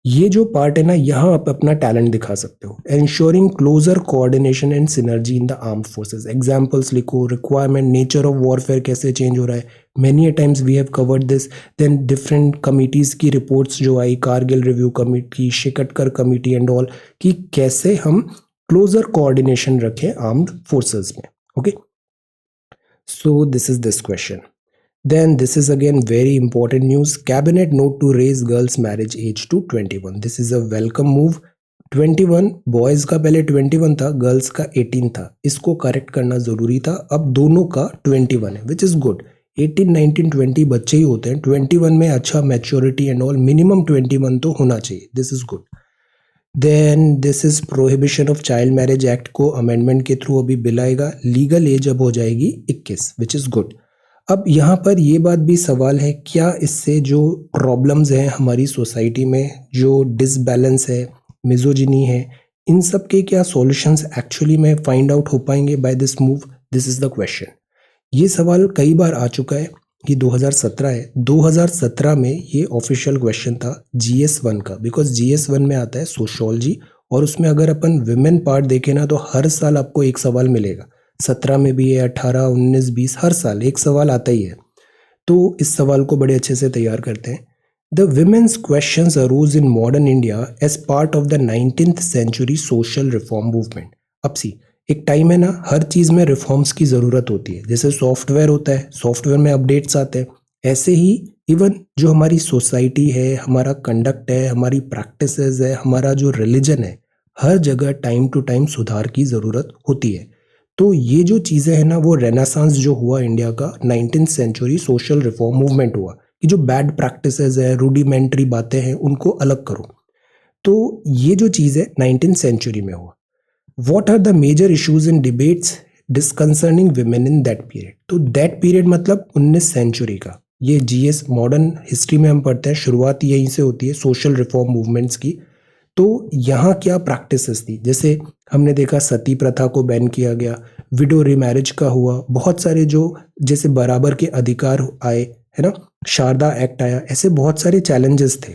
Speaker 1: ये जो पार्ट है ना, यहाँ आप अपना टैलेंट दिखा सकते हो। Ensuring closer coordination and synergy in the armed forces, examples लिखो, रिक्वायरमेंट, नेचर ऑफ वॉरफेयर कैसे चेंज हो रहा है, many times we have covered this. Then different committees की रिपोर्ट्स जो आई, Kargil review committee, Shekatkar committee and all, कि कैसे हम क्लोजर कोऑर्डिनेशन रखें आर्म्ड फोर्सेस में। Okay, so this is this question. Then this is again very important news. Cabinet note to raise girls marriage age to 21. This is a welcome move. 21 boys का पहले 21 था, girls का 18 था, इसको correct करना जरूरी था। अब दोनों का 21 है, विच इज गुड। 18, 19, 20 बच्चे ही होते हैं, 21 में अच्छा मैच्योरिटी एंड ऑल, मिनिमम 21 तो होना चाहिए। This is good. Then this is prohibition of child marriage act को अमेंडमेंट के थ्रू अभी बिल आएगा, लीगल एज अब हो जाएगी 21, विच इज गुड। अब यहाँ पर ये बात भी सवाल है, क्या इससे जो प्रॉब्लम्स हैं हमारी सोसाइटी में, जो डिसबैलेंस है, मिजोजिनी है, इन सब के क्या सॉल्यूशंस एक्चुअली में फाइंड आउट हो पाएंगे by this move? This is the question. ये सवाल कई बार आ चुका है। ये 2017 है, 2017 में ये ऑफिशियल क्वेश्चन था GS1 का, बिकॉज GS1 में आता है सोशियोलॉजी, और उसमें अगर अपन विमेन पार्ट देखें ना, तो हर साल आपको एक सवाल मिलेगा। 17 में भी है, 18, 19, 20, हर साल एक सवाल आता ही है। तो इस सवाल को बड़े अच्छे से तैयार करते हैं। The women's questions arose in modern India as part of the 19th century social reform movement. अब सी, एक टाइम है ना, हर चीज़ में रिफॉर्म्स की ज़रूरत होती है। जैसे सॉफ्टवेयर होता है, सॉफ्टवेयर में अपडेट्स आते हैं, ऐसे ही इवन जो हमारी सोसाइटी है, हमारा कंडक्ट है, हमारी प्रैक्टिसेस है, हमारा जो रिलीजन है, हर जगह टाइम टू टाइम सुधार की ज़रूरत होती है। तो ये जो चीज़ें हैं ना, वो रेनेसांस जो हुआ इंडिया का, 19th century social reform movement हुआ, कि जो बैड प्रैक्टिसेस है, रूडिमेंट्री बातें हैं, उनको अलग करो। तो ये जो चीज़ है 19th सेंचुरी में हुआ। What are the major issues in debates concerning women in that period? तो दैट पीरियड मतलब 19th सेंचुरी का। ये GS मॉडर्न हिस्ट्री में हम पढ़ते हैं, शुरुआत यहीं से होती है सोशल रिफॉर्म मूवमेंट्स की। तो यहाँ क्या प्रैक्टिसेस थी, जैसे हमने देखा सती प्रथा को बैन किया गया, विडो रिमैरिज का हुआ, बहुत सारे जो जैसे बराबर के अधिकार आए, है ना, शारदा एक्ट आया, ऐसे बहुत सारे चैलेंजेस थे।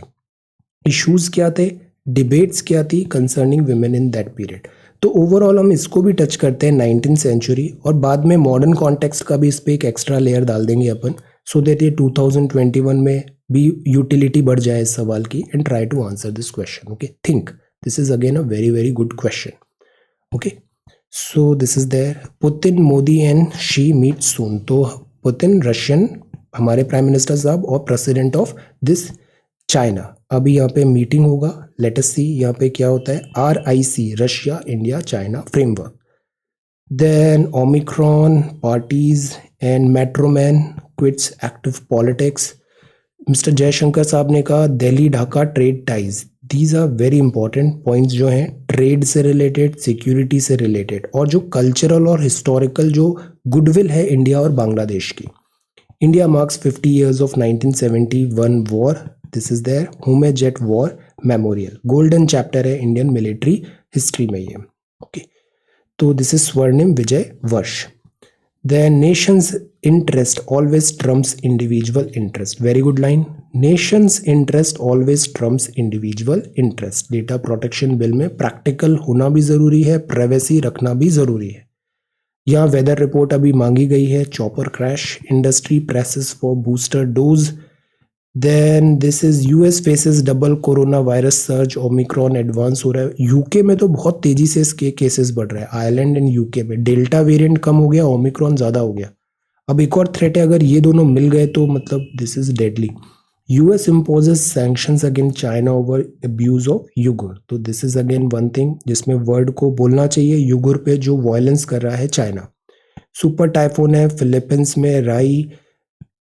Speaker 1: इश्यूज क्या थे, डिबेट्स क्या थी concerning women in that period. तो ओवरऑल हम इसको भी टच करते हैं 19th सेंचुरी, और बाद में मॉडर्न कॉन्टेक्स्ट का भी इस पर एक एक्स्ट्रा लेयर डाल देंगे अपन, सो दैट ये 2021 में भी यूटिलिटी बढ़ जाए इस सवाल की, and try to answer this question. Okay, think this is again a very very good question. Okay, so this is there, Putin, Modi and Xi meet soon. तो पुतिन रशियन हमारे प्राइम मिनिस्टर साहब और president of this China, अभी यहाँ पे meeting होगा। Late us सी यहाँ पे क्या होता है, RIC, Russia India China framework. Then Omicron parties and metroman quits active politics. Mister Jaishankar साहब ने कहा Delhi Dhaka trade ties, these are very important points जो हैं, ट्रेड से रिलेटेड, सिक्योरिटी से रिलेटेड, और जो कल्चरल और हिस्टोरिकल जो गुडविल है इंडिया और बांग्लादेश की। India marks 50 years of 1971 war, this is there, homage war memorial, golden chapter है इंडियन मिलिट्री हिस्ट्री में ये। ओके, तो दिस इज स्वर्णिम विजय वर्ष। The nation's interest always trumps individual interest. Very good line. Nation's interest always trumps individual interest. Data protection bill में practical होना भी ज़रूरी है, privacy रखना भी ज़रूरी है। यहाँ वेदर रिपोर्ट अभी मांगी गई है, chopper crash, industry presses for booster dose. Then this is US faces double corona virus surge, Omicron advance हो रहा है। यूके में तो बहुत तेजी से इसके केसेस बढ़ रहे हैं, आयरलैंड एंड यूके में डेल्टा वेरिएंट कम हो गया, ओमिक्रॉन ज़्यादा हो गया। अब एक और थ्रेट है, अगर ये दोनों मिल गए तो मतलब this is deadly. US imposes sanctions against China over abuse of Uyghur. तो this is again one thing जिसमें वर्ड को बोलना चाहिए, यूगुर पे जो वायलेंस कर रहा है चाइना। सुपर टाइफून है फिलीपींस में, राई,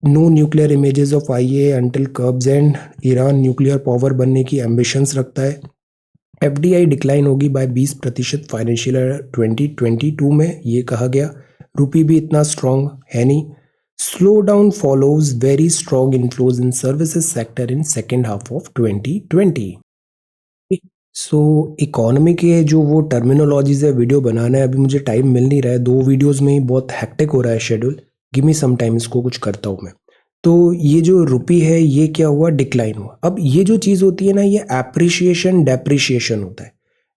Speaker 1: नो न्यूक्लियर इमेजेस ऑफ आईए until curbs, and Iran nuclear power बनने की एम्बिशंस रखता है। एफडीआई डिक्लाइन होगी बाय 20% फाइनेंशियल ईयर 2022 में, ये कहा गया। रुपी भी इतना स्ट्रांग है नहीं। Slow down follows very strong inflows in services sector in second half of 2020। So economy के जो वो टर्मिनोलॉजीज है वीडियो बनाना है, अभी मुझे टाइम मिल नहीं रहा है, 2 वीडियोस में ही बहुत हेक्टिक हो रहा है schedule. Give me some time, इसको कुछ करता हूँ मैं। तो ये जो रुपी है ये क्या हुआ, डिक्लाइन हुआ। अब ये जो चीज़ होती है ना, ये एप्रिशिएशन डेप्रिशिएशन होता है।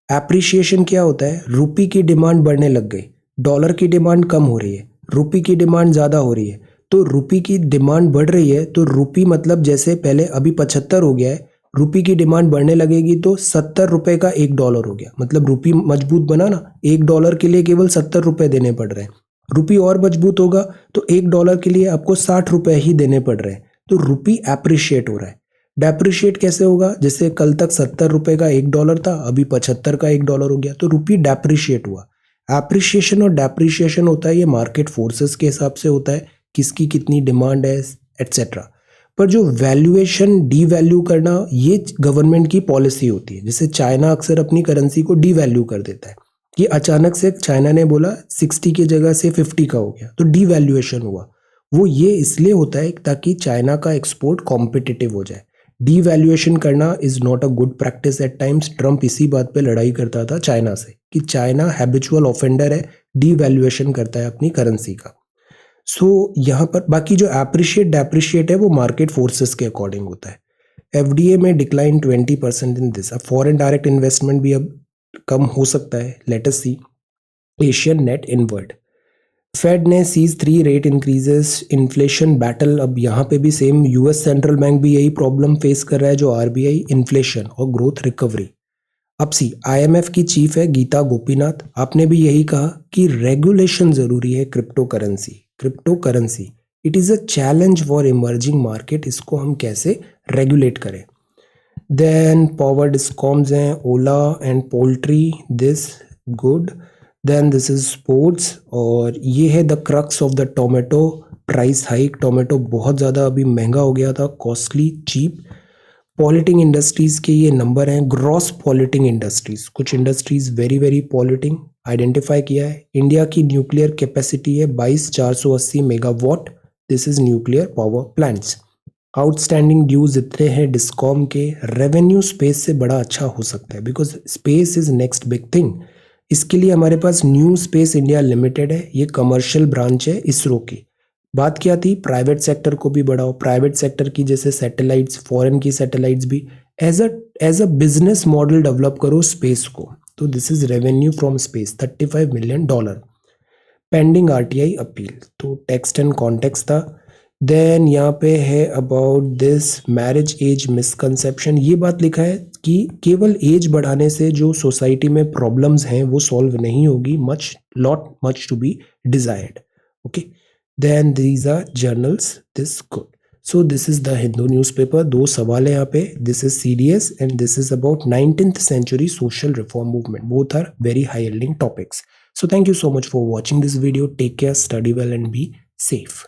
Speaker 1: एप्रिशिएशन क्या होता है, रुपी की डिमांड बढ़ने लग गई, डॉलर की डिमांड कम हो रही है, रुपी की डिमांड ज़्यादा हो रही है। तो रुपी की डिमांड बढ़ रही है तो रुपी मतलब जैसे पहले अभी 75 हो गया है, रुपी की डिमांड बढ़ने लगेगी तो 70 रुपए का $1 हो गया। मतलब रुपी मजबूत बना ना, $1 के लिए केवल 70 रुपए देने पड़ रहे हैं। रुपी और मजबूत होगा तो $1 के लिए आपको 60 रुपए ही देने पड़ रहे हैं। तो रुपी एप्रिशिएट हो रहा है। डेप्रिशिएट कैसे होगा, जैसे कल तक 70 रुपए का $1 था, अभी 75 का $1 हो गया, तो रुपी डेप्रिशिएट हुआ। एप्रिशिएशन और डेप्रिशिएशन होता है ये मार्केट फोर्सेस के हिसाब से होता है, किसकी कितनी डिमांड है एटसेट्रा। पर जो वैल्यूएशन डी वैल्यू करना ये गवर्नमेंट की पॉलिसी होती है। जैसे चाइना अक्सर अपनी करेंसी को डी वैल्यू कर देता है, कि अचानक से चाइना ने बोला 60 की जगह से 50 का हो गया तो डी वैल्यूएशन हुआ। वो ये इसलिए होता है ताकि चाइना का एक्सपोर्ट कॉम्पिटिटिव हो जाए। डी वैल्यूएशन करना is not a good practice eight times. Trump इसी बात पे लड़ाई करता था चाइना से कि चाइना हैबिचुअल ऑफेंडर है, डी वैल्यूएशन करता है अपनी करेंसी का। सो यहाँ पर बाकी जो एप्रिशिएट डेप्रिशिएट है वो मार्केट फोर्सेस के अकॉर्डिंग होता है। एफडीए में डिक्लाइन 20% इन दिस। अब फॉरेन डायरेक्ट इन्वेस्टमेंट भी अब कम हो सकता है, let us see. Asian net inward, Fed ने sees 3 rate increases, inflation battle. अब यहाँ पे भी सेम, यूएस सेंट्रल बैंक भी यही प्रॉब्लम फेस कर रहा है जो आरबीआई, इन्फ्लेशन और ग्रोथ रिकवरी। अब सी आईएमएफ की चीफ है गीता गोपीनाथ, आपने भी यही कहा कि रेगुलेशन जरूरी है crypto currency. It is a challenge for emerging market, इसको हम कैसे रेगुलेट करें। देन पावर डिस्कॉम्स हैं, ओला and poultry, this good. Then this is sports, और ये है the crux of the tomato, price hike. Tomato बहुत ज़्यादा अभी महंगा हो गया था, कॉस्टली चीप। पॉलिटिंग इंडस्ट्रीज के ये नंबर हैं, ग्रॉस पॉलिटिंग इंडस्ट्रीज, कुछ industries very very polluting identify किया है। इंडिया की न्यूक्लियर कैपेसिटी है 22,480 megawatt, this is nuclear power plants. Outstanding dues इतने हैं डिस्कॉम के। रेवेन्यू स्पेस से बड़ा अच्छा हो सकता है because space is next big thing. इसके लिए हमारे पास न्यू स्पेस इंडिया लिमिटेड है, ये कमर्शियल ब्रांच है इसरो की। बात क्या थी, प्राइवेट सेक्टर को भी बढ़ाओ, प्राइवेट सेक्टर की जैसे सैटेलाइट्स, फॉरेन की सैटेलाइट्स भी as a business model develop करो स्पेस को। तो this is revenue from space, $35 million. Pending RTI appeal, तो टेक्स्ट एंड कॉन्टेक्स्ट था। देन यहाँ पे है about this marriage age misconception, ये बात लिखा है कि केवल एज बढ़ाने से जो सोसाइटी में प्रॉब्लम्स हैं वो सॉल्व नहीं होगी, much to be desired. Okay, then these are journals, this good. So this is the Hindu newspaper. 2 सवाल है यहाँ पे, this is CDS and this is about 19th century social reform movement. Both are very high yielding topics. So thank you so much for watching this video. Take care, study well and be safe.